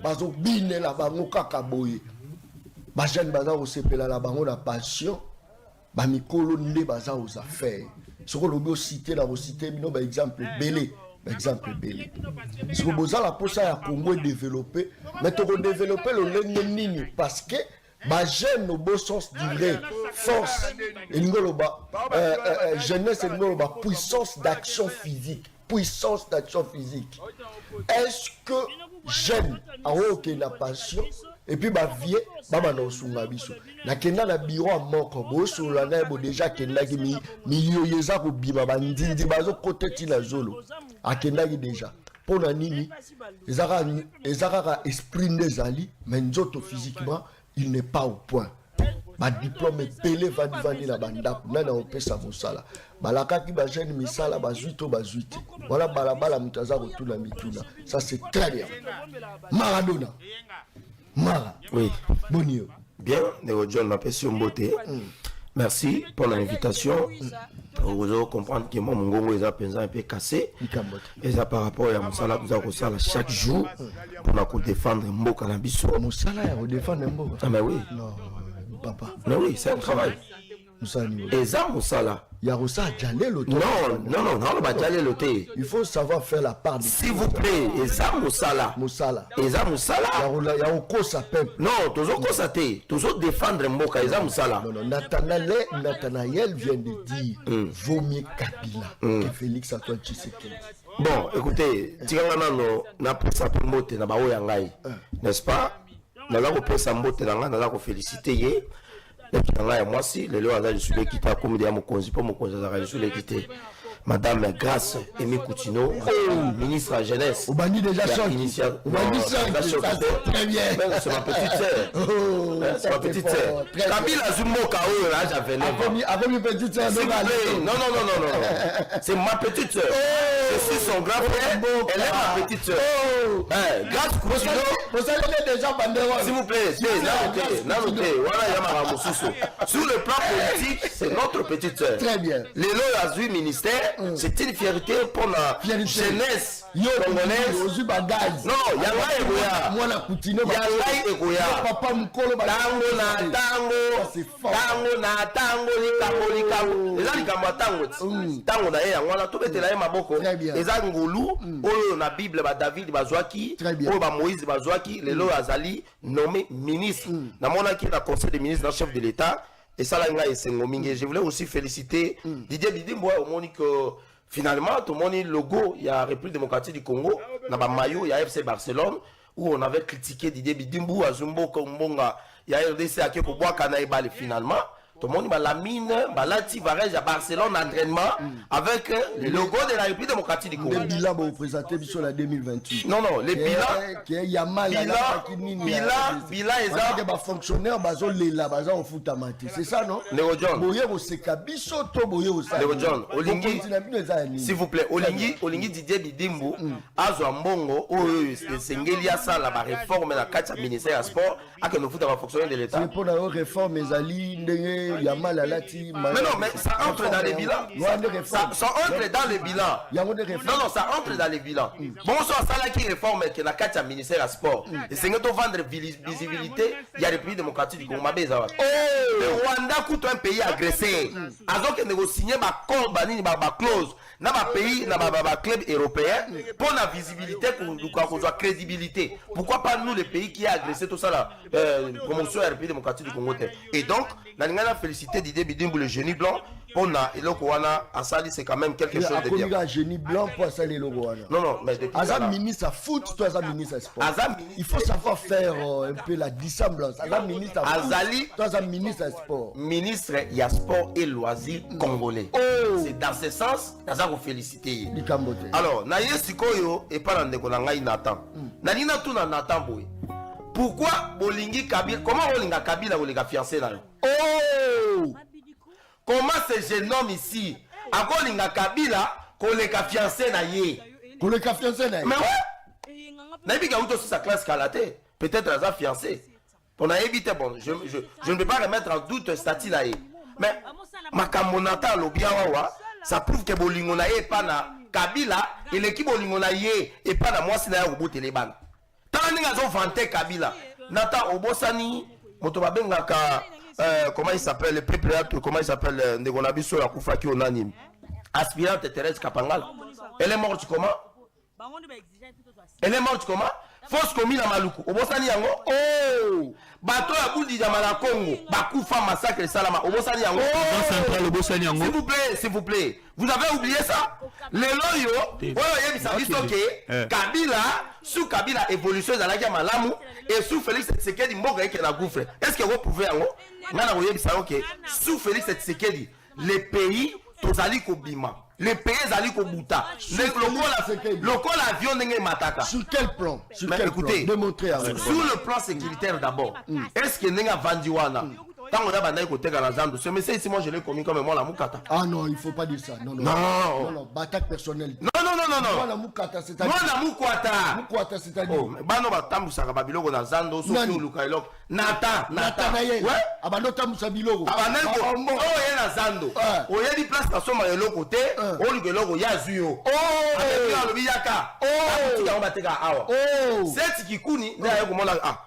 bazo binela bango kaka boye ba jeune baza ko sepela la bango na passion ba mikolo nde baza aux affaires soko lobi o citer la citer bino ba exemple belé. Exemple belé. Si vous avez la poche à Congo développer, mais tu vas développer le nini parce que ma jeune au beau sens du vrai, force, et jeunesse et puissance d'action physique. Puissance d'action physique. Est-ce que jeune a aucune passion et puis ma vie, maman n'a pas biso. Na kenda na bureau à moko, bo so la na bo déjà kenda ki mi yoyeza ko bima bandindi bazo côté ti la zolo. Akenda ki déjà. Pour na nini, ezaka esprit ndezali, mais nzoto physiquement, il n'est pas au point. Ba diplôme pelé va devant la banda, nana on peut ça mosala. Balaka ki ba jeune misala ba zuito ba zuite. Voilà balabala mutaza ko tula mituna. Ça c'est très bien. Maradona. Mara. Oui. Bonio. Bien, Néo John m'appelle Mbote. Merci pour l'invitation. Vous allez comprendre que mon Ngongo est un peu cassé. Et ça par rapport à Moussala, nous avons ça chaque jour pour défendre Mboka Nabiso. Moussala, on défend Mboka. Ah, mais oui. Non, papa. Mais oui, c'est un travail. eza mosala Yarosa Djalé l'autre. non badiale lote. Il faut savoir faire la part. S'il vous plaît, eza mosala eza mosala Yaroko sa peuple. non tozokosa te tozodéfendre mboka eza mosala. Non, Nathanaël vient de dire vaut mieux Kabila que Félix Antoine Tshisekedi. Bon, écoutez, tikanga nano na pesa pe mbote na baoyo ya ngai, n'est-ce pas? Naza ko pesa mbote na ngai, naza ko féliciter ye. Et puis ngai moi si lelo aza lisule kita komidi ya mokonzi po mokonzi aza lisule kité. Madame Grace Emi Coutinho, ministre de la jeunesse. Au bandit déjà choc. Bandit choc. Très bien. C'est ma petite sœur. C'est ma petite sœur. Kabila Zumbo Kao là j'avais 9 ans. Avec mes petites sœurs. Non. C'est ma petite sœur. Je suis son grand frère. Elle est ma petite sœur. Grace Coutinho. Vous avez déjà bandérole. S'il vous plaît, nanoté. Voilà Yamara Moussousou. Sur le plan politique, c'est notre petite sœur. Très bien. Lelo Azui ministère. C'est une fierté pour la jeunesse congolaise. Non, Yanga Egoya. Moi la Coutinho. Yanga Egoya. Papa Mukolo. Tango, likambo. Eza likambo tango. Tango na ye yango na tobetela ye maboko. Eza ngulu oyo na Bible ba David bazwaki, oyo ba Moïse bazwaki, lelo azali nommé ministre. Na mona ki na conseil des ministres, chef de l'État. Et ça, là, je voulais aussi féliciter Didier Bidimbo, au monde que finalement, tout le monde est logo, il y a la République démocratique du Congo, il y a maillot, il y a FC Barcelone, où on avait critiqué Didier Bidimbo, à Zumbo, Kombonga, il y a RDC à Kekouboua, Kanaïbal, finalement. Tout le monde la mine, Balati, Varège à Barcelone, entraînement, avec le logo de la République démocratique du Congo. Les bilans vont vous présenter sur la 2028. Non, les bilans. Il y a mal à bilan, ils ont fonctionnaires, c'est ça, non? Léo John. Léo John, Olingi, s'il vous plaît, Olingi Didier Bidimbo, Azo Mbongo, Sengelia Sa, la réforme, la 4 ministère à sport, à que nous foutons fonctionnaire de l'État. C'est pour la réforme, mais il y a mal à la team. Mais non, mais ça entre dans les bilans. Ça entre dans les bilans. Non, ça entre dans les bilans. Bon, ça là qui réforme, qui n'a qu'à ministère à sport. Et c'est que tu vendre visibilité, il y a les pays démocratiques du Congo. Le Rwanda coûte un pays agressé. Alors que nous signé ma clause dans ma pays, dans ma club européen, pour la visibilité, pour la crédibilité. Pourquoi pas nous, les pays qui ont agressé tout ça là, promotion à la République démocratique du Congo. Et donc, nous avons félicité Didier Bidimbo, le génie blanc. On a et le Kouana, Asali, c'est quand même quelque chose de bien. Génie blanc pour Asali le Kouana. Non, mais depuis Azam ministre à foot, toi Azam ministre à sport. Il faut savoir faire un peu la dissemblance. Azam ministre à foot, toi Azam ministre à sport. Ministre, il y a sport et loisirs congolais. C'est dans ce sens, Azam vous féliciter. Alors, Naye Sikoyo et pas dans le Nanga Nathan. Nanina tout na Nathan Boy. Pourquoi Bolingi Kabila, comment Bolinga Kabila Bolinga fiancé là? Comment ce jeune homme ici, à Bolinga Kabila, qu'on les a fiancé na ye? Qu'on les a fiancé na ye? Mais ouais! Naïbi Gaouto sur sa classe Kalaté, peut-être elle a fiancé. On a évité, bon, je ne peux pas remettre en doute statut là. Mais, Makamonata Lobiawa, ça prouve que Bolingo na ye pas na Kabila, et l'équipe Bolingo na ye, et pas na moi si na ye au bout de l'Eban. Tant qu'ils ont vanté Kabila, Nata Obosani, Motobabengaka, comment il s'appelle, le peuple, comment il s'appelle, Ndegonabiso Yakoufaki Onanime, aspirante Thérèse Kapangala. Elle est morte comment? Elle est morte comment? Fausse commune à Maluku. Obosani Yango. Oh! Bateau à Boudi Jamala Congo. Bakoufa massacre Salama. Obosani Yango. S'il vous plaît, s'il vous plaît. Vous avez oublié ça? Les loyaux. Kabila, sous Kabila évolution de la Malamu et sous Félix Tshisekedi Mboga et la gouffre. Est-ce que vous pouvez en haut? Sous Félix Tshisekedi, les pays, Tozali Kobima. Les pays Zali Kobuta. Le col avion n'est mataka. Sur quel plan? Écoutez, démontrer sur le plan sécuritaire d'abord. Est-ce que n'est Vandiwana? Quand on a banné côté Galazando, ce monsieur ici, moi je l'ai commis comme moi la Moukata. Ah non, il ne faut pas dire ça. Non, bataille personnelle. Non. Moi la Moukata, c'est-à-dire. Moi la Moukata. Moukata, c'est-à-dire. Bano Batambu Sakababiloko na Zando, Sofi Lukailok. Nata. Ouais. Abanota Musabilogo. Abaneko. Oh, il y a Zando. Oh, il y a des places qui sont à l'autre côté. Oh, le logo Yazuyo. Oh, avec le Yaka. Oh, c'est Kikuni.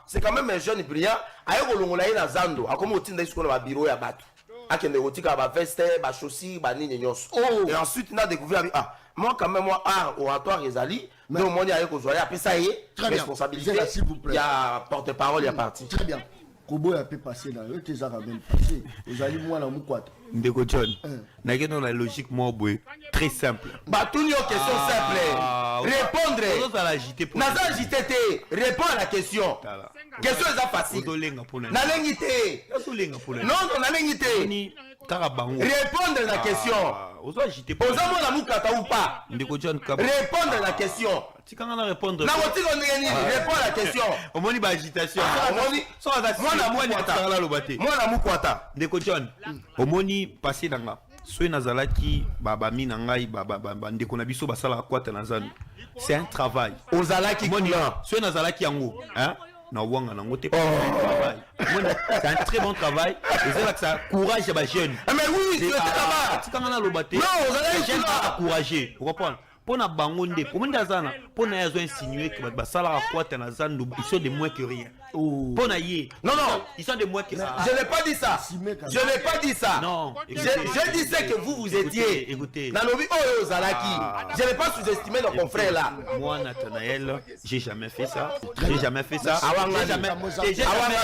C'est quand même un jeune brillant. Ayo Longola na Zando. Akomo Tinda Isko na bureau ya Bato. akende kotika ba veste ba chaussures ba nini nyonso et ensuite on a découvert moi quand même moi art oratoire ezali mais au moins il y a après ça y est responsabilité il y a porte-parole il y a parti très bien Kobo a pu passer là tes ça même passé vous allez moi la mukwata Ndeko John na que dans la logique moi très simple bah tout une question simple répondre naza agité répond à la question question est facile na lengité non na lengité répondre à la question aux hommes la mukata ou pas répondre à la question répondre na répond à la question omoni ba agitation moi na mukwata Ndeko John omoni passé nanga soy nazalaki baba mi nangai baba ndeko na biso basala kwata na zanu c'est un travail ozalaki kuna soy nazalaki yango hein na wanga nango te c'est un très bon travail et c'est là que ça courage à ba jeune mais oui c'est là-bas tikanga na lobate non ozalaki jeune à encourager vous comprenez pona bango nde pomenda zana pona yazo insinuer que basala kwata na zanu ils sont de moins que rien pona yé non ils sont de moins que ça je n'ai pas dit ça je n'ai pas dit ça non je disais que vous étiez écoutez Nanobi Oyo Zalaki je n'ai pas sous-estimé nos confrères là moi Nathanaël j'ai jamais fait ça j'ai jamais fait ça j'ai jamais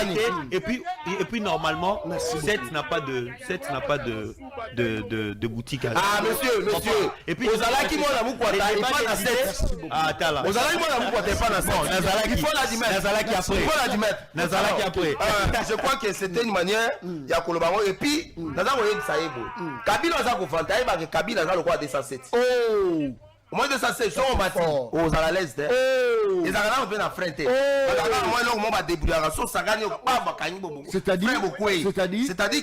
été et puis normalement cette n'a pas de boutique ah monsieur et puis Ozalaki moi la mukwata il pas na 7 ah tala Ozalaki moi la mukwata pas na 7 il faut la dimettre Nazalaki après Nazalaki après je crois que c'était une manière ya kolobango et puis naza koyeba ça yebo Kabila za kofanta yeba que Kabila za lokwa 207 au moins 207 so mati aux à l'aise ils ont un peu na frente moi non moi ba débrouiller so sagani ba bakanyi bobo c'est-à-dire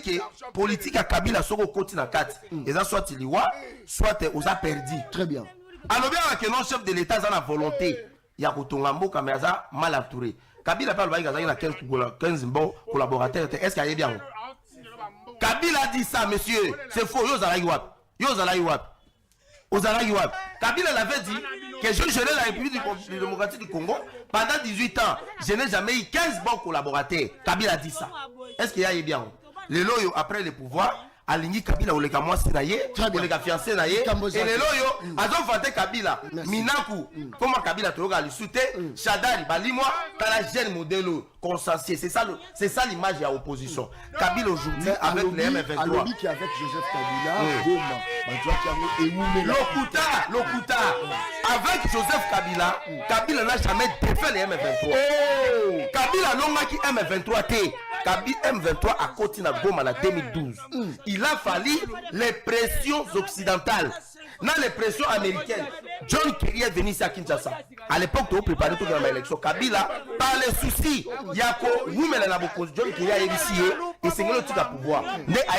que politique à Kabila soko koti na kati ils ont soit liwa soit aux a perdu très bien alors bien que non chef de l'état za na volonté ya kotonga mboka mais za mal entouré Kabila parle ba ngazaki na 15 bons collaborateurs est-ce qu'il y a bien Kabila dit ça monsieur c'est faux yo zalaki wap Kabila l'avait dit que je gérais la République démocratique du Congo pendant 18 ans. Je n'ai jamais eu 15 bons collaborateurs. Kabila dit ça. Est-ce qu'il y a bien les loyaux après le pouvoir, aligné Kabila ou les Kamois Sinaye, ou les fiancés Naye, et les loyaux, ils ont vanté Kabila. Minaku, comment Kabila Toga le soutient, Chadari, Balimois, Kalagène Modelo, consensuel. C'est ça l'image de l'opposition. Kabila aujourd'hui avec les M23. Alobi qui avec Joseph Kabila, Lokuta, avec Joseph Kabila, Kabila n'a jamais défait les M23. Kabila n'a qui M23 T. Kabila M23 a continué à Goma en 2012. Il a fallu les pressions occidentales. Dans les pressions américaines, John Kerry est venu ici à Kinshasa. À l'époque, tu as préparé toute l'élection. Kabila, par les soucis, Yako, nous, mais John Kerry a ici et c'est le titre à pouvoir. Mais à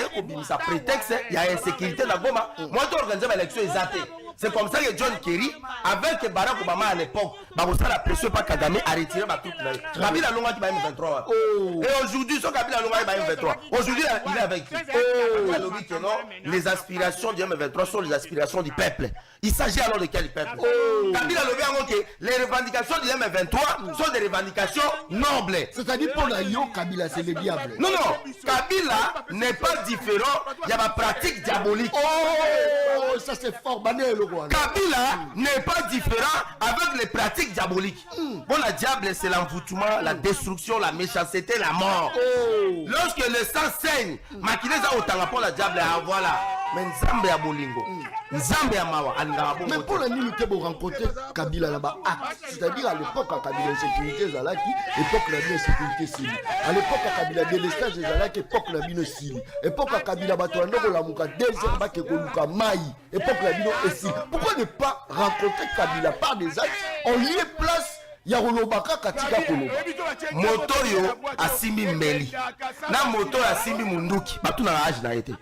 sa prétexte, il y a insécurité dans Goma. Moi, tu as organisé l'élection exacte. C'est comme ça que John Kerry, avec Barack Obama à l'époque, la pression par Kagame a retiré ma toute l'œil. Kabila Longa qui va M23. Et aujourd'hui, son Kabila Longa qui va M23. Aujourd'hui, il est avec qui les aspirations du M23 sont les aspirations du peuple. Il s'agit alors de quel peuple? Kabila Longa, les revendications du M23 sont des revendications nobles. C'est-à-dire pour la Yo, Kabila, c'est le diable. Non, Kabila n'est pas différent. Il y a ma pratique diabolique. Oh, ça c'est fort, Banel. Kabila n'est pas différent avec les pratiques diaboliques. Bon, la diable, c'est l'envoûtement, la destruction, la méchanceté, la mort. Lorsque le sang saigne, maquineza otanga pour la diable, voilà. Mais Nzambe ya bolingo, Nzambe ya mawa, mais pour la nuit, tu peux rencontrer Kabila là-bas. C'est-à-dire à l'époque, à Kabila insécurité Zalaki, époque la insécurité Sili. À l'époque, à Kabila délestage Zalaki, époque la bino Sili. Époque à Kabila Batoando, la Mouka deuxième bac et Koluka Maï. Époque la bino Essi. Pourquoi ne pas rencontrer Kabila par des actes en lieu place? Yarolobaka katika koloba moto yo asimbi mbeli na moto asimbi munduki batu na âge na été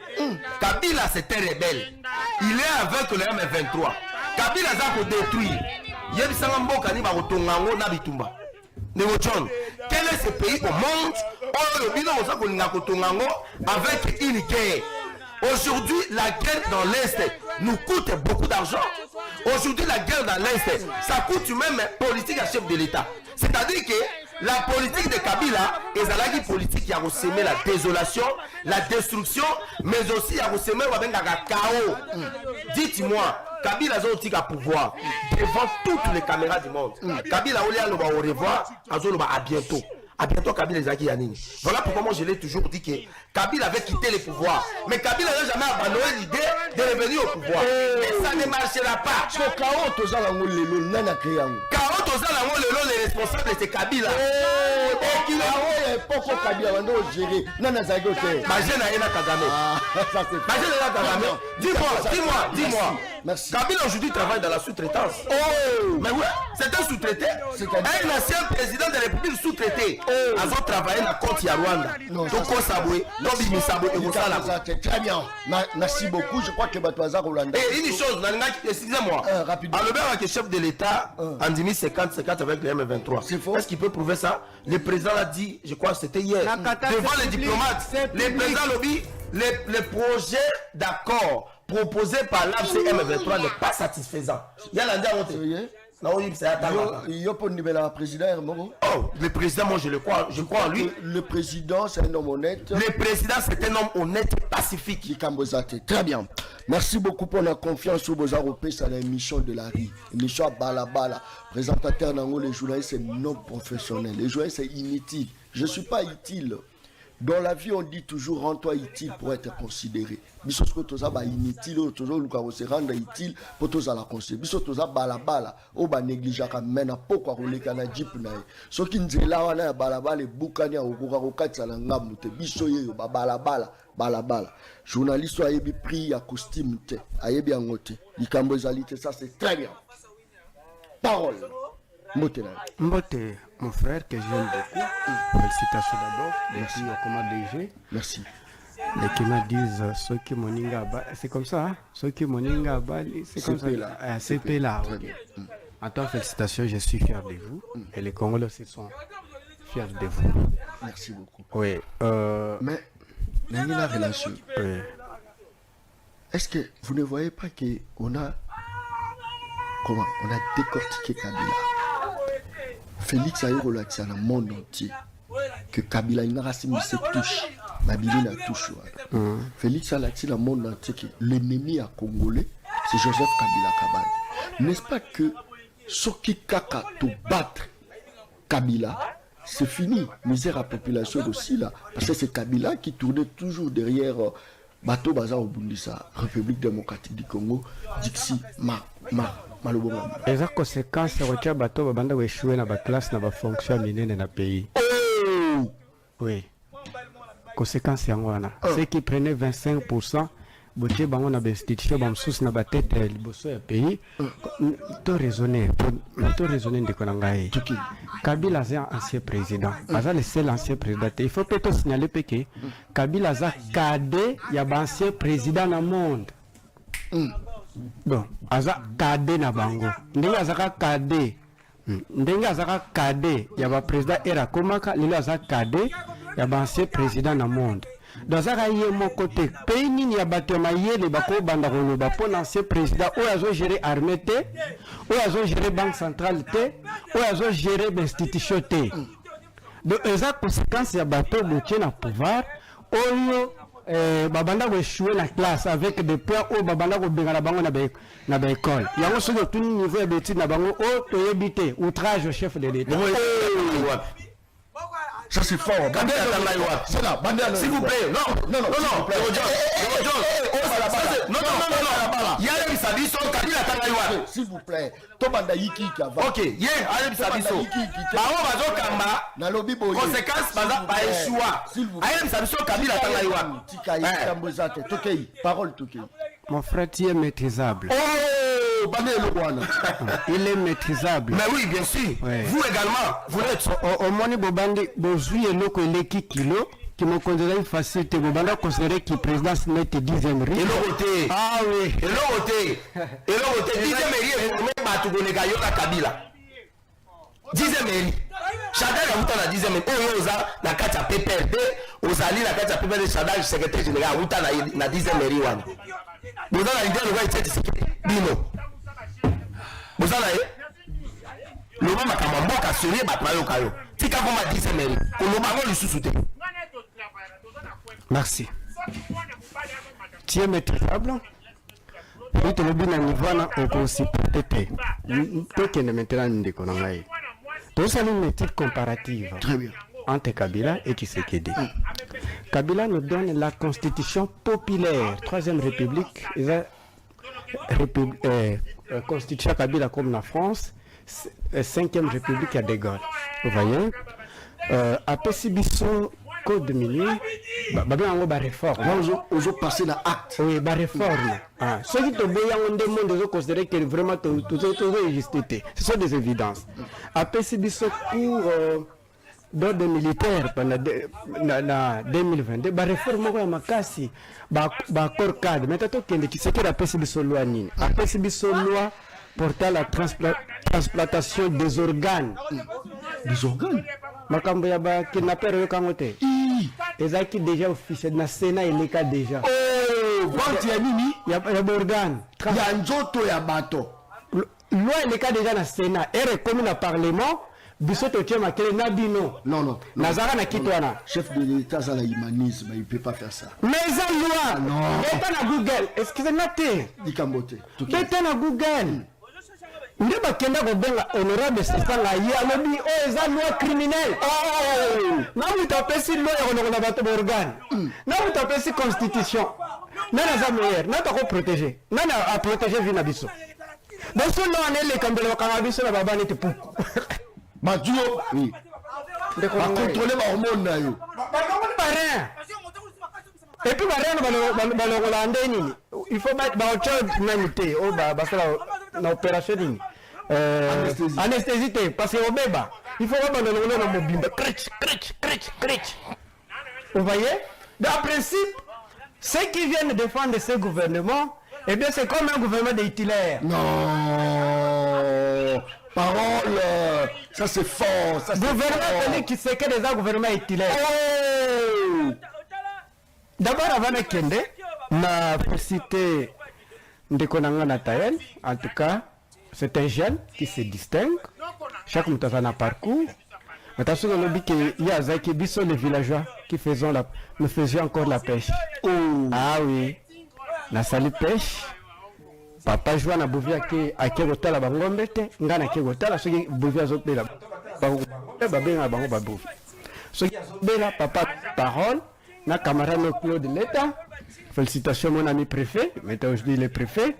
Kabila c'était rebelle il est avec le M23 Kabila za ko détruire yebisanga mboka ni ba kotongango na bitumba Ndeko John quel est ce pays au monde où le bino za ko linga kotongango avec une guerre? Aujourd'hui, la guerre dans l'Est nous coûte beaucoup d'argent. Aujourd'hui, la guerre dans l'Est, ça coûte même politique à chef de l'État. C'est-à-dire que la politique de Kabila est la politique qui a ressemé la désolation, la destruction, mais aussi a ressemé le chaos. Dites-moi, Kabila a un pouvoir devant toutes les caméras du monde. Kabila a au revoir, à bientôt. À bientôt, Kabila les Aki Yanini. Voilà pourquoi moi je l'ai toujours dit que Kabila avait quitté le pouvoir. Mais Kabila n'a jamais abandonné l'idée de revenir au pouvoir. Et ça ne marchera pas. So Kao tozala ngolelo nana créango. Kao tozala ngolelo les responsables c'est Kabila. Et qui a poko Kabila bando gérer nana zagote. Baje na yena Kagame. Ça c'est. Baje na Kagame. Dis-moi. Merci. Kabila aujourd'hui travaille dans la sous-traitance. Oh. Mais ouais, c'est un sous-traité. Un ancien président de la République sous-traité. Ils ont travaillé dans le compte de Rwanda. Donc, très bien. Merci beaucoup. Je crois que Batouaza Rolanda. Et une chose, excusez-moi. Rapidement. Albert avec le chef de l'État en 2050 avec le M23. C'est faux. Est-ce qu'il peut prouver ça? Le président l'a dit, je crois que c'était hier. Devant les diplomates, le président lobby, les projets d'accord proposés par l'AFC M23 n'est pas satisfaisant. Il y a l'Indien. Oh, le président, moi je le crois, je crois en lui. Le président, c'est un homme honnête. Le président, c'est un homme honnête, pacifique. Très bien. Merci beaucoup pour la confiance sur vos Européens. C'est l'émission de la rue. L'émission à Balabala. Présentateur Nango, les journalistes, c'est non professionnel. Les journalistes, c'est inutile. Je ne suis pas utile. Dans la vie, on dit toujours rends-toi utile pour être considéré. Biso ce que tu as inutile, toujours le cas se rendre utile pour tous à la considérer. Biso tu as balabala, au bas négligé quand même na pourquoi rouler kana jeep na. Ce qui nous là on a balabala bukania au kukakokati na ngamu te. Biso ye balabala. Journaliste a yebi prix à costume te, a yebi angote. Likambo zalité ça c'est très bien. Parole. Mbote, mon frère que j'aime beaucoup. Félicitations d'abord. Merci au commandant DG. Merci. Les qui me disent ceux qui moninga c'est comme ça, hein? Ceux qui moninga c'est comme ça. C'est là. En tant que félicitations, je suis fier de vous. Et les Congolais aussi sont fiers de vous. Merci beaucoup. Oui. Mais la relation. Oui. Est-ce que vous ne voyez pas qu'on a décortiqué Kabila? Félix a eu relaxé dans le monde entier que Kabila n'a pas se touche, Mabili n'a touche. Félix a relaxé dans le monde entier que l'ennemi à Congolais, c'est Joseph Kabila Kabali. N'est-ce pas que ce qui kaka te battre Kabila, c'est fini. Misère à la population aussi là, parce que c'est Kabila qui tournait toujours derrière Bateau Bazar au Bundisa, République démocratique du Congo, Dixi, Les conséquences, c'est que bateau banda échoué dans la classe, dans la fonction minée dans le pays. Oui. Conséquence, c'est que ceux qui prenaient 25%, boté bango na institution bam sous na batete liboso ya pays, to raisonner de konangai. Kabila est ancien président. Aza le seul ancien président. Il faut peut-être signaler que Kabila est cadet, il y a ancien président dans le monde. Bon, aza cadet na bango. Ndenge azaka cadet. Ndenge azaka cadet, il y a président Era Komaka, il aza cadet, il y a ancien président dans le monde. Dans un côté, pays n'y a battu ma yéle bako bandarolo pour l'ancien président où a géré armée où a géré banque centrale où a géré l'institution donc les conséquences y a battu boutier na pouvoir où babanda ko échouer la classe avec des points où babanda ko bengala bango na ba école il y a aussi tout niveau de études na bango où to yebité outrage au chef de l'État. Ça c'est fort. C'est là, s'il vous plaît. Non. S'il vous plaît. Tobanda Yiki qui va. Ok, allez Sabiso. Conséquence, parole Tokei. Mon frère, tu es maîtrisable. Il est maîtrisable. Mais oui, bien sûr. Ouais. Vous également, vous l'êtes. Au moins, Bobandi, Bozui et Loko Leki Kilo, qui me considère une facilité. Bobanda considère que le président se mette 10e riz. Et l'autre. Ah oui. Et l'autre. 10e riz, et même Batugonega Yoka Kabila. 10e riz. Chadal a voté la 10e riz. Oh, Yosa, la carte à PPRD. Osali, la carte à PPRD, Chadal, secrétaire général, a voté la 10e riz. Vous avez l'idée de voir cette Bino. Vous avez le moment Makamamboka rassurer bato bayoka yo tika koma 10e mairie koloba ngo lisusu te. Merci. Tu es maîtrisable. Oui, tu es bien à niveau au aussi peut-être. Toi qui es maintenant une déconnerie. Tout ça une étude comparative. Très bien. Entre Kabila et Tshisekedi. Kabila nous donne la constitution populaire, 3e République, constitution Kabila comme la France, 5e République à De Gaulle. Vous voyez, après Sibiso, code de minuit, on va réforme. On va passer dans l'acte. Oui, la réforme. Ceux qui te voient, on demande considérer que vraiment tout est justifié. Ce sont des évidences. Après Sibiso, cours d'ordre militaire pendant 2022, la réforme est makasi, accord cadre. Maintenant, tu sais que la PCB loi nini. La PCB loi portant la transplantation des organes. Des organes? Makambo ya ba kidnapper yo kangote. Ezaki déjà officiel na Sénat il est déjà. Oh, vente ya nini? Ya organe. Ya nzoto ya bato. Loi il est déjà na Sénat. Et reconnu na Parlement. Bisoto tchema kele nabino. Non. Nazara na kitwana. Chef de l'État, ça l'humanisme, il ne peut pas faire ça. Mais ça loi. Non. Beta na Google. Excusez-moi te. Dikambote. Beta na Google. Nde bakenda kobenga honorable Sesanga ye alobi o eza loi criminelle. Na mutapesi loi ya konokona bato borgane. Na mutapesi constitution. Nana za meilleur. Na tako protéger. Nana a protéger vie na biso. Donc ce loi n'est le kambelo wakanga biso na babani te puku. Mathieu, oui. Va contrôler ma hormone là yo. Et puis il faut mettre dans autre humanité au na opération ni anesthésie parce que au bébé il faut pas dans mobimba crich. Vous voyez, dans principe ceux qui viennent défendre ce gouvernement, eh bien c'est comme un gouvernement de Hitler. Non. Parole, ça c'est fort. Ça gouvernement qui sait que des gouvernements Hitler. Oh. D'abord avant de kende, na cité Ndekonanga Natael, en tout cas, c'est un jeune qui se distingue. Chaque mouton a un parcours. Attention, on a dit qu'il y a Zaki Bisso, les villageois, qui nous faisions encore la pêche. Oh. Ah oui, la salle pêche. Papa joue na bouvia qui a kegotala bangombe te ngana kegotala soki bouvia zopela babenga bango babou soki bela papa parole na camarade Claude Leta. Félicitations mon ami préfet, maintenant aujourd'hui le préfet.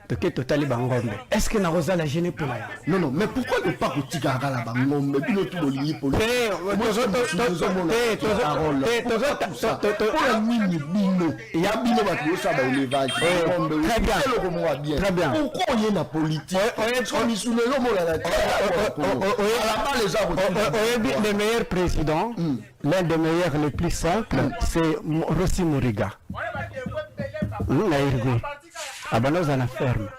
Donc totali bangombe. Est-ce que na rosa la gêné pour là? Non, mais pourquoi ne pas kotika la bangombe bino tout bolini pour le Très bien. Pourquoi on est na politique? On est sous le nom le meilleur président, l'un des meilleurs les plus simples, c'est Rossi Muriga. Abanoza na ferme.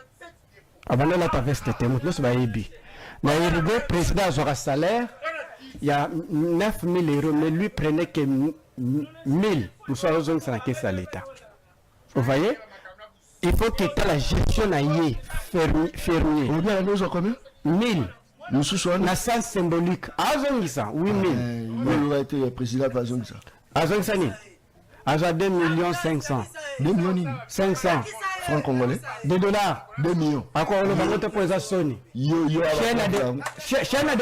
Abanoza ta veste te mutno ba yebi. Na Irigo président aura salaire, il y a 9 000 €, mais lui prenait que 1 000. Nous sommes dans la caisse à l'État. Vous voyez? Il faut qu'il y ait la gestion na yé fermier. On a nous combien? 1000. Nous sommes na sens symbolique. Azongisa 8 000. Il aurait été président par Azongisa. Azongisa ni. Aza 2 500 000. 2 500 francs congolais. 2 $. 2 millions. Encore le bangote pour les Sony. Chaîne de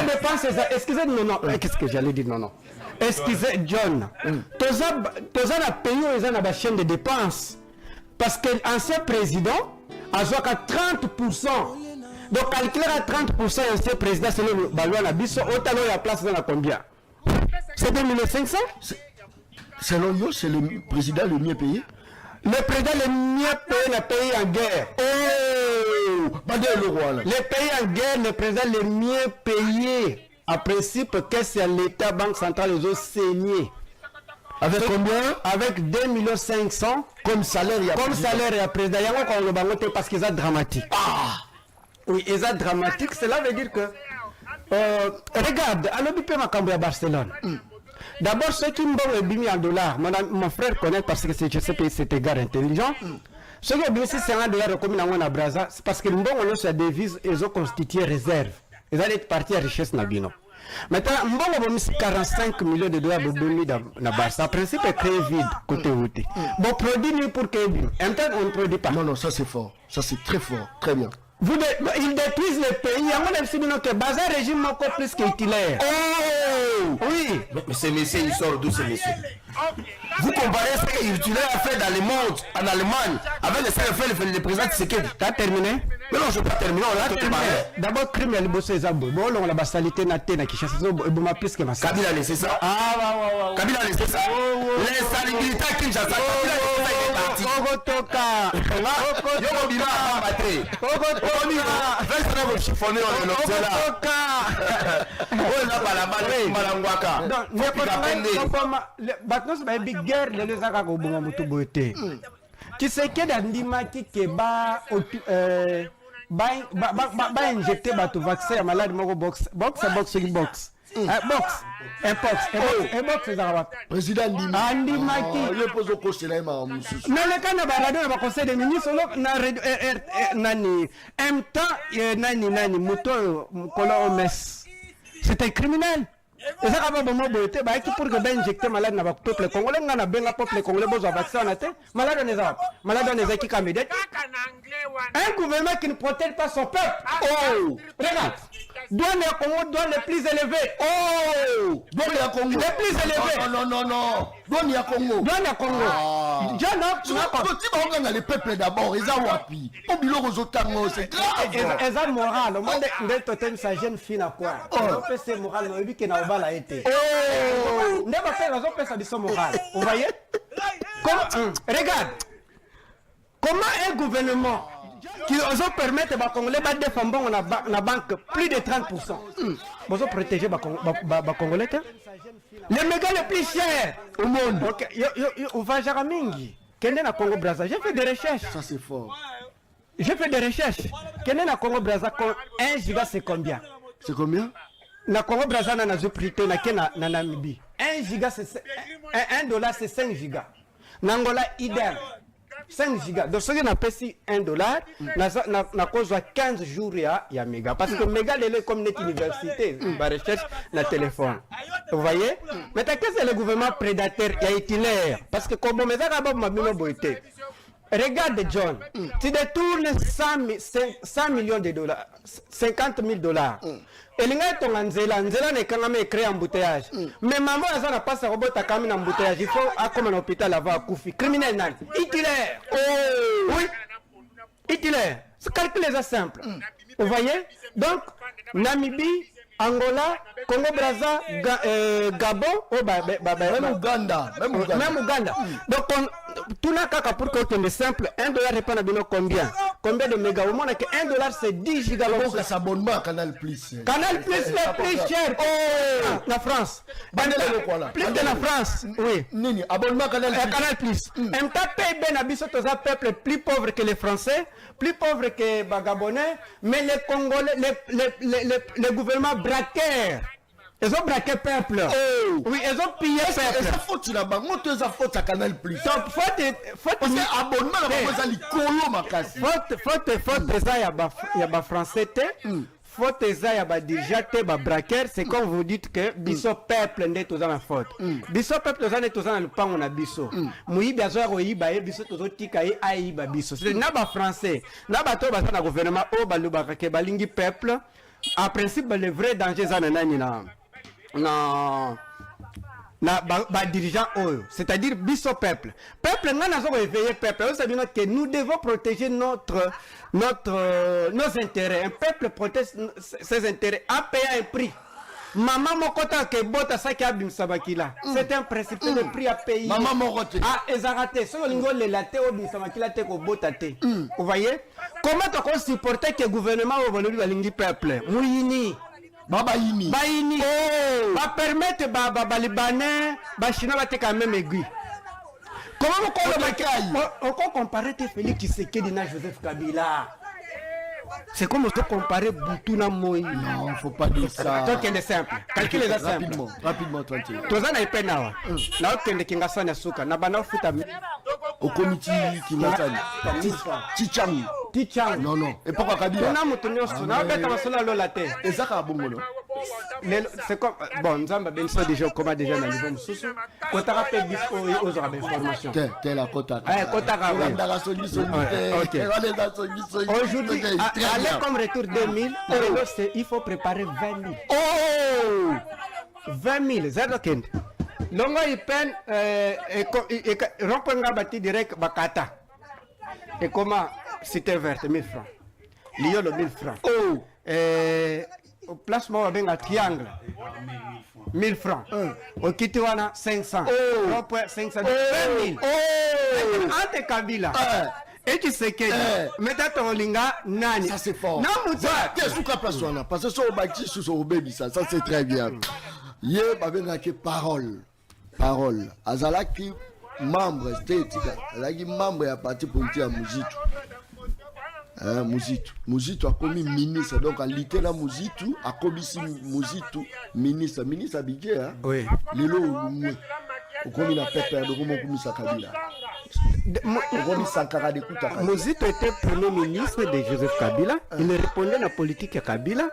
dépenses, excusez-moi, non. Qu'est-ce que j'allais dire? Non. Excusez, John. Tous les pays, ils ont une chaîne de dépenses. Parce que l'ancien président a joué à 30%. Donc, calculer à 30%, l'ancien président, c'est le Balois Nabiso, autant la place dans la combien? C'est 2 500 000? Selon vous, c'est le président le mieux payé? Le président le mieux payé, le pays en guerre. Oh! Le pays en guerre, le président le mieux payé. En principe, que c'est l'État, Banque centrale, ils ont saigné. Avec combien? Avec 2 500 000 comme salaire. Comme salaire, il y a président. Il y a un bangote parce qu'ils sont dramatiques. Oui, ils sont dramatiques. Cela veut dire que. Regarde, à l'OBP Macambo à Barcelone. D'abord, ceux qui m'ont mis en dollars, mon frère connaît parce que je sais que c'est un gars intelligent. Ceux qui ont mis $600 comme à Braza, c'est parce que nous avons la devise, ils ont constitué réserve. ils allaient être partis à richesse na bino. Maintenant, mbongo bomisi 45 millions de dollars bobomi na Barça. En principe, est très vide côté route. Bon produit ni pour que bino. En même temps, on ne produit pas. Non, ça c'est fort. Ça c'est très fort. Très bien. Ils détruisent le pays. Il y a un régime qui est régime encore plus qu'utilaire. Oh oui. Mais ce monsieur, il sort d'où ce monsieur? Vous comparez ce que l'utilaire a fait dans le monde, en Allemagne, avec ce qu'il a fait le président Tshisekedi. T'as terminé? Mais non, je ne vais pas terminer. On a terminé. D'abord, crime et le boss est bon. On a la salité na tena qui chasse au bon plus que ma sœur. Kabila laissé ça. Ah, Kabila laissé ça. L'insalubrité à Kinshasa. Kabila laissé ça, il est parti. Ogotoka. Yo Bima a battu. Ogotoka. Vincent va chiffonner on est là. Ogotoka. Oh là bas là-bas, Malangwaka. Donc, maintenant, c'est une big guerre. Les gens qui ont bon moto beauté. Tu sais que dans l'imaki qui ba injecté bateau vaccin à malade moko box Président Ndimaki le pose au coach là ma musu. Mais le cas na balado na conseil des ministres na nani en temps nani moto kolo omes. C'est un criminel. Et ça va bon beauté ba qui pour que ben injecter malade na peuple congolais na benga peuple congolais besoin vaccin na te malade on est qui camédé. Un gouvernement qui ne protège pas son peuple. Oh, regarde. Douane à Congo, douane les plus élevés. Oh, douane à Congo. Les plus élevés. Non. Douane à Congo. Douane à Congo. Tu vas pas les peuples d'abord, ils ont appuyé. Au bureau aux autres c'est grave. Ils ont moral. Au monde de totem sa jeune fille à quoi? On peut se moral, mais qui n'a pas été. Oh, ne va faire raison que ça moral. Vous voyez? Regarde. Comment un gouvernement qui ose permettre aux Congolais de défendre la banque plus de 30%, vous protéger les Congolais? Les mégas les plus chers au monde. On va à Mingi. Quel est le Congo Brazza? J'ai fait des recherches. Ça c'est fort. J'ai fait des recherches. Quel est le Congo Brazza? 1 giga c'est combien? C'est combien? Le Congo Brazza n'a pas na Namibie. 1 giga c'est $1 c'est 5 gigas. N'Angola idem. 5 gigas. Donc, ce qui n'a pas $1, n'a cause 15 jours à méga. Parce que méga, c'est comme notre université, la recherche, le téléphone. Vous voyez? Mais qu'est-ce que le gouvernement prédateur et utilaire? Parce que comme on regarde John, tu détournes 100 millions de dollars, $50 000. Et les gens sont en Zéla n'est quand même créé embouteillage. Mais maman, elle n'a pas sa robot à camion embouteillage. Il faut comme un hôpital avoir un Koufi. Criminel, nan. Itilaire. Oh, oui. Itilaire. C'est calculé simple. Vous voyez? Donc, Namibie, Angola, Congo Brazza, Gabon, même Ouganda. Donc, tout n'a qu'à pour que c'est simple. $1 répond à combien? Combien de mégas? Au monde, $1 c'est 10 gigas. Donc, ça s'abonnement à Canal Plus. Canal Plus, le plus cher. Oh, la France. Plus de la France. Oui. Nini, abonnement à Canal Plus. Canal Plus. Un PIB n'habite un peuple plus pauvre que les Français, plus pauvre que les Gabonais, mais les Congolais, les gouvernements braqueurs. Ils ont braqué peuple. Oh. Oui, ils ont pillé peuple. Ça faute sur la banque. Moi, tu as faute à Canal Plus. Donc, faut abonnement à la banque, c'est colo ma casse. Faut y a français. Faut y a déjà ba braqueur. C'est comme vous dites que biso peuple n'est tous en faute. Biso peuple n'est tous en le pan on a biso. Mouyi biazo royiba e biso tous tika e aiba biso. C'est naba français. Naba to ba na gouvernement o ba lubaka ke balingi peuple. En principe le vrai danger ça na dirigeant oyo, c'est-à-dire biso peuple nga nazo éveiller peuple. Vous savez que nous devons protéger nos intérêts. Un peuple protège ses intérêts en payant un prix. Maman mokota ke bota saki abimsa bakila. C'est un principe de prix à payer. Maman mokote. Ah, ezarate. So lingo le latte obimsa bakila te ko bota te. Vous voyez? Comment tu peux supporter que le gouvernement va lingi peuple? Mouini. Baïni. Oh. Va permettre les Libanais, les Chinois va être quand même aiguille. Comment on peut comparer Félix Tshisekedi et Joseph Kabila? C'est comme on peut comparer Boutuna Moïse. Non, il ne faut pas dire ça. Donc c'est simple. Calculez ça simple. Rapidement, tranquille. Tous les pays na okende kingasana suka na bana futa au comité kingasana. Chichang. Tichang. Non, non. Et pourquoi Kabila? Tuna mutu nyonso na beta basolo lola te. Et ça, c'est bon, non? C'est comme bon, Nzamba Benso déjà comment déjà na niveau mususu. Kotaka pe biso aux informations. T'es la Kotaka. Kotaka. Ok. Aujourd'hui, aller comme retour 2000, il faut préparer 20 000. Oh! 20 000, zero kend. Longo ipen rompenga bati direct bakata. Et comment c'était verte 1000 francs. Liolo 1000 francs. Oh! Au placement avec un triangle. 1000 francs. Au Kitiwana 500. Oh! 500. 20 000. Oh! Ante Kabila. Et tu sais que maintenant ton linga nani. Ça c'est fort. Non, qu'est-ce que tu as parce que sur bâti sur baby ça c'est très bien. Hier avec parole. Parole. Azalaki membre state, azalaki membre ya parti politique à Muzitu. Muzitu a commis ministre donc à l'été la Muzitu a commis Muzitu ministre à budget hein. Oui. Lelo Lumwe. Au commis la pépère de comment commis sa Kabila. Mozito était premier ministre de Joseph Kabila. Il répondait à la politique de Kabila.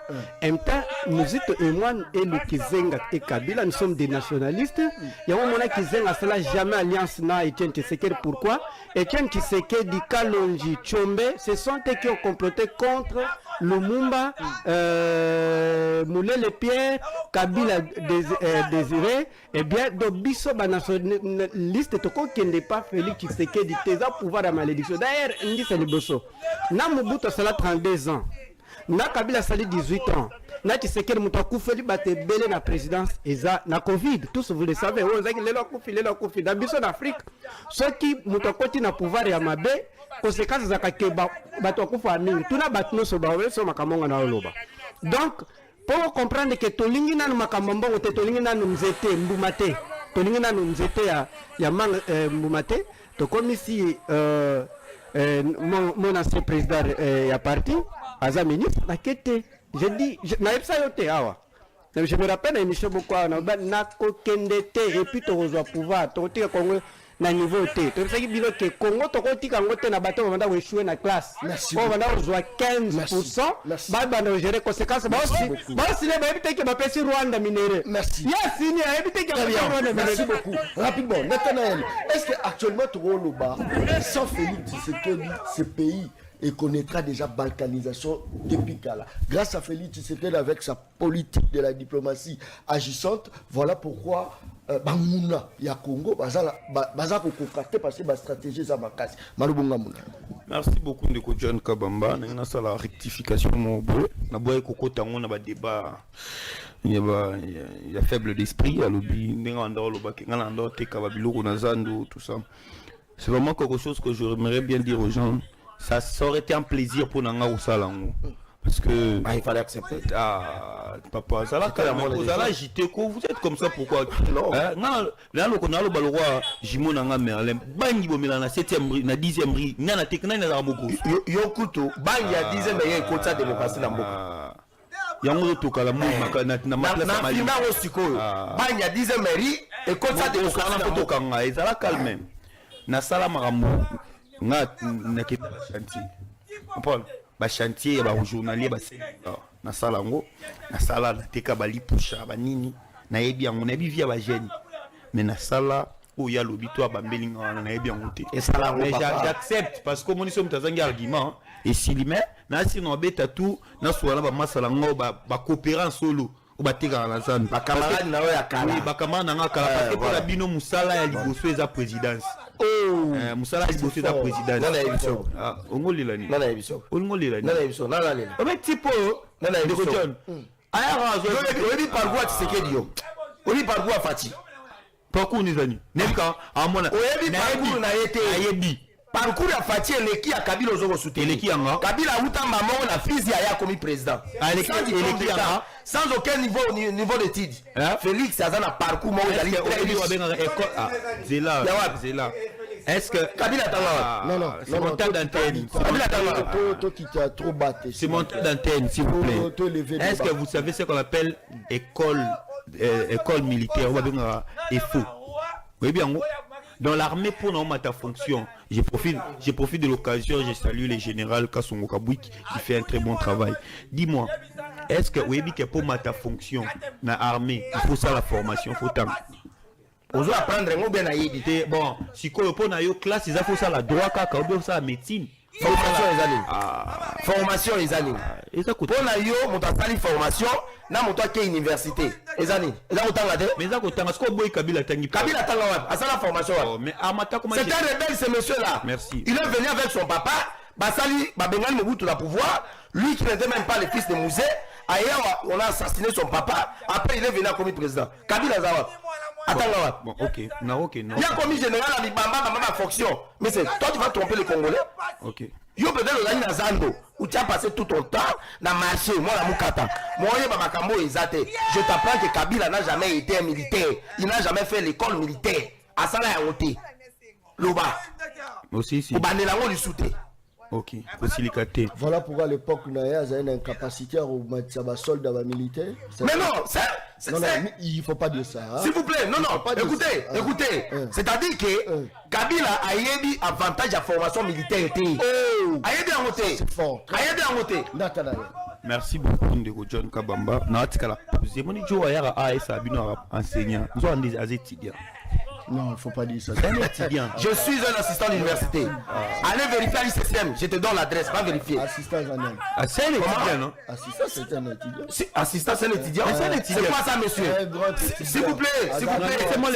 En même temps, Mozito et moi, et le Kizenga et Kabila, nous sommes des nationalistes. Il y a un moment qui Kizenga, cela jamais alliance na Etienne Tshisekedi. Pourquoi? Etienne Tshisekedi, Kalonji, Tshombe, ce sont eux qui ont comploté contre Lumumba, Moulé les Pierre, Kabila Désiré. Eh bien, donc, biso nationaliste, qui n'est pas Félix Tshisekedi, tes pouvoir à malédiction. D'ailleurs, on dit c'est le bosso. Na Mobutu Sala 32 ans. Na Kabila Sali 18 ans. Na Tshisekedi Moutakou Feli Bate Belé na présidence. Eza na Covid. Tous vous le savez. On a dit le Koufi. Dans Bisson Afrique. Ceux qui Moutakou na pouvoir à Mabé. Conséquences à Kakeba. Batokou Famille. Tout na batno so bawe so makamonga na oloba. Donc, pour comprendre que tolingi na makamambo te tolingi na nzete mbumate. Tolingi na nzete ya mang mbumate. Donc comme ici mon ancien président est parti, Aza ministre, je dis, je me rappelle l'émission beaucoup, et puis tu reçois pouvoir, tu as na niveau T. Tu sais que Congo, tu as na bateau, on va échouer na classe. On va reçoit 15%. Bah, on gérer conséquences. Merci. Merci beaucoup. Rapidement, Nathanaël, est-ce qu'actuellement tu as sans Félix Tshisekedi, ce pays et connaîtra déjà balkanisation depuis Kala. Grâce à Félix Tshisekedi avec sa politique de la diplomatie agissante, voilà pourquoi Bamuna ya Congo baza ko kokate parce que ba stratégie za makasi. Malubunga muna. Merci beaucoup Ndeko John Kabamba, na sala rectification mo boye. Na boye kokota ngona ba débat. Il y a faible d'esprit à l'obi ndenga ndo lo ba ngala ndo te ka ba biloko na zando tout ça. C'est vraiment quelque chose que j'aimerais bien dire aux gens. Ça aurait été un plaisir pour Nanga ou Salango. Parce que. Il fallait accepter. Papa, ça va carrément. Vous allez agiter quoi? Vous êtes comme ça pourquoi? Non. Là, le a le balroi, Jimon Nanga Merlin, Bangi Bomela na 7e, na 10e ri, Nana Tekna na Ramoko. Yokuto, Bangi a 10e, mais il y a un côté de démocratie dans beaucoup. Yango toka la na matla Mali. Na Osiko. Bangi a 10e ri, et côté de démocratie dans beaucoup. Kanga, et ça va calmer. Na sala marambo. Na ke chantier. Paul. Ba chantier ba journalier ba na sala ngo na sala na teka ba lipusha ba nini na yebi yango na yebi via ba jeune mais na sala o ya lobi to ba mbelinga na yebi yango te et sala mais j'accepte parce que mon somme tazangi argument et silime na sino beta tout na soala ba masala ngo ba coopérer solo ou ba teka na zane ba camarade na ya kala oui ba camarade na kala parce que pour la bino musala ya liboso eza présidence. Oh, Moussala est bossé la présidence. Non, la émission. Ah, on ngoli la ni. Non, la émission. On ngoli la ni. Non, la émission. Non, la ni. On met tipo. Non, la émission. Aya razo. On dit par quoi Tshisekedi yo. On dit par quoi Fati. Pourquoi ni zani? Nebika amona. On dit parcours na yete. Ayebi. Parcours ya Fati eleki ya Kabila ozoko soutenir. Eleki yanga. Kabila utamba mo na fils ya comme président. Eleki yanga. Sans aucun niveau d'études. Félix Azana parcours mo ezali école. Ah, Zela. Zela. Est-ce que Kabila Tanga? Non, c'est mon temps d'antenne. Kabila Tanga. Toi qui t'as trop battu. C'est mon temps d'antenne, s'il vous plaît. Est-ce que vous savez ce qu'on appelle école militaire ou bien EFO? Oui bien. Dans l'armée pour ta fonction, Je profite de l'occasion, je salue le général Kassongo Kabouik qui fait un très bon travail. Dis-moi, est-ce que oui, pour ta fonction dans l'armée, il faut ça la formation, il faut tant. On doit apprendre un mot bien à éditer. Bon, si on peut na yo classe, il faut ça la droit, quand on ça la médecine. Formation les années. Formation les années. Pour na yo, mon tali formation, na mon toi qui est université. Les années. Les années autant la tête. Mais ça autant, est-ce qu'on boit Kabila tangi? Kabila tanga ouais. À ça la formation. Mais Amata comment? C'est un rebelle ce monsieur là. Merci. Il est venu avec son papa. Basali, Babengal Mobutu la pouvoir. Lui qui n'était même pas le fils de Mouzé. Ailleurs, on a assassiné son papa. Après, il est venu comme président. Kabila Zawa. Attends là. Bon, ok. Non, ok, non. Il y a commis général à Bibamba, ma fonction. Mais c'est toi tu vas tromper les Congolais. Ok. Yo peut-être dans la Zando où tu as passé tout ton temps dans le marché. Moi, la Moukata. Moi, je t'apprends que Kabila n'a jamais été un militaire. Il n'a jamais fait l'école militaire. À ça, là, il a ôté. Loba. Aussi, si. Au Banelango du Souté. Ok. Possibilité. Voilà pourquoi à l'époque, Naya a une incapacité à mettre soldat militaire. Mais non, non, il ne faut pas dire ça. Hein? S'il vous plaît, non, écoutez. C'est-à-dire que Kabila a eu avantage à formation militaire. Aïe bien voté. C'est fort. Aïe bien voté. Merci beaucoup, Ndeko John Kabamba. Natikala. C'est mon idée à AS Abino enseignant. Nous avons des étudiants. Non, il ne faut pas dire ça. Je suis un assistant d'université. Allez vérifier à l'ICCM. Je te donne l'adresse, va vérifier. Assistant Zanel. C'est un étudiant, non? Assistant, c'est un étudiant. Assistant, c'est un étudiant. C'est quoi ça, monsieur? S'il vous plaît, s'il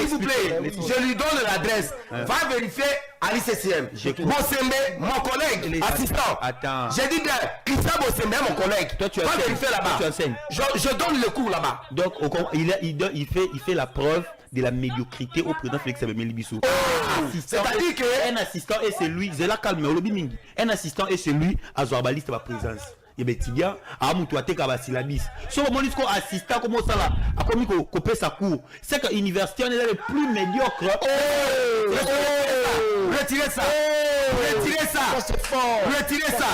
vous plaît, je lui donne l'adresse. Va vérifier à l'ICCM. Bossembe, mon collègue, assistant. Attends. J'ai dit bien, Christian Bossembe, mon collègue. Toi, tu va vérifier là-bas. Tu enseignes. Je donne le cours là-bas. Donc, il fait la preuve de la médiocrité au président Félix Abemeli Bissou. C'est-à-dire que un assistant et c'est lui, Zela Kalme, un assistant et celui à Zoabaliste à la présence. Il y a des étudiants à Moutouate Kabasilabis. Si on dit assistant comme ça là, à comme il coupe sa cour, c'est que l'université on est le plus médiocre. Retirez ça. Retirez ça. C'est fort. Retirez ça.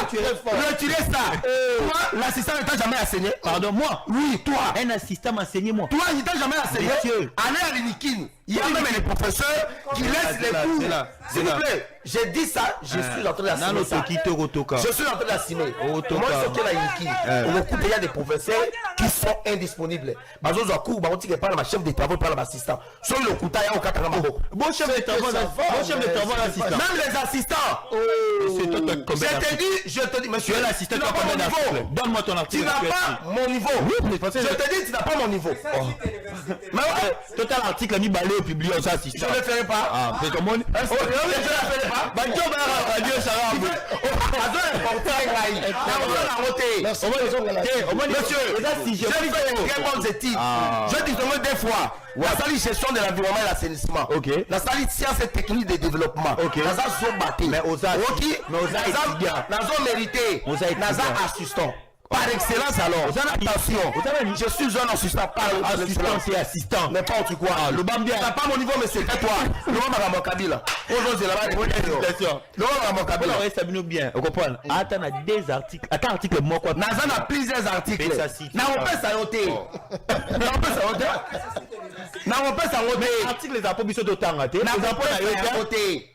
Retirez ça. Toi, l'assistant ne t'a jamais enseigné. Pardon, moi? Oui, toi. Un assistant m'a enseigné moi. Toi, il t'a jamais enseigné. Allez à l'Inikin. Il y a même les professeurs qui laissent les cours. S'il vous plaît, j'ai dit ça, je suis en train d'assumer ça. Je suis en train d'assumer. Moi, ce qui est la Inikin, il y a des professeurs qui sont indisponibles. Bazo Zakou, Baouti qui parle ma chef de travaux, parle ma assistant. Sur le Kouta, il y a aucun Karamabo. Bon chef de travaux, l'assistant. Même les assistants. Je te dis, monsieur, l'assistant, tu n'as pas mon niveau. Donne-moi ton article. Tu n'as pas mon niveau. Je te dis, tu n'as pas mon niveau. Mais ouais, total article, ni balé au public, ça assistant. je ne le ferai pas. Ah, c'est comment? Je ne le ferai pas. Banjo Bara Radio Sarah. Monsieur, j'ai fait des très bonnes études. Je dis deux fois. La salle gestion de l'environnement et l'assainissement. La salle sciences et techniques de développement. La salle sont bâties. Mais aux mérité. La salle assistant. Par excellence alors, attention, je suis un assistant, pas assistant, c'est assistant. N'importe quoi. Le Bambia, t'as pas mon niveau, mais c'est toi. Le Bambia à mon Kabila. Aujourd'hui, là-bas, le Bambia à mon Kabila. On reste bien, vous comprenez? Attends, on a des articles. Attends, article, moi quoi? Nazan a plusieurs articles. N'a on peut s'arrêter. N'a on peut s'arrêter. N'a on peut s'arrêter. Article, les approbations d'autant. N'a on peut s'arrêter.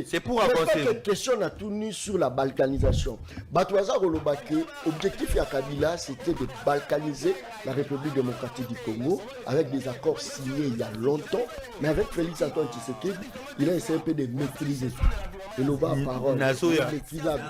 C'est pour avancer. Quelques questions à tourner sur la balkanisation. Batouaza Rolobake, objectif à Kabila, c'était de balkaniser la République démocratique du Congo avec des accords signés il y a longtemps. Mais avec Félix Antoine Tshisekedi, il a essayé un peu de maîtriser tout. Et l'Oba parole. Maîtrisable.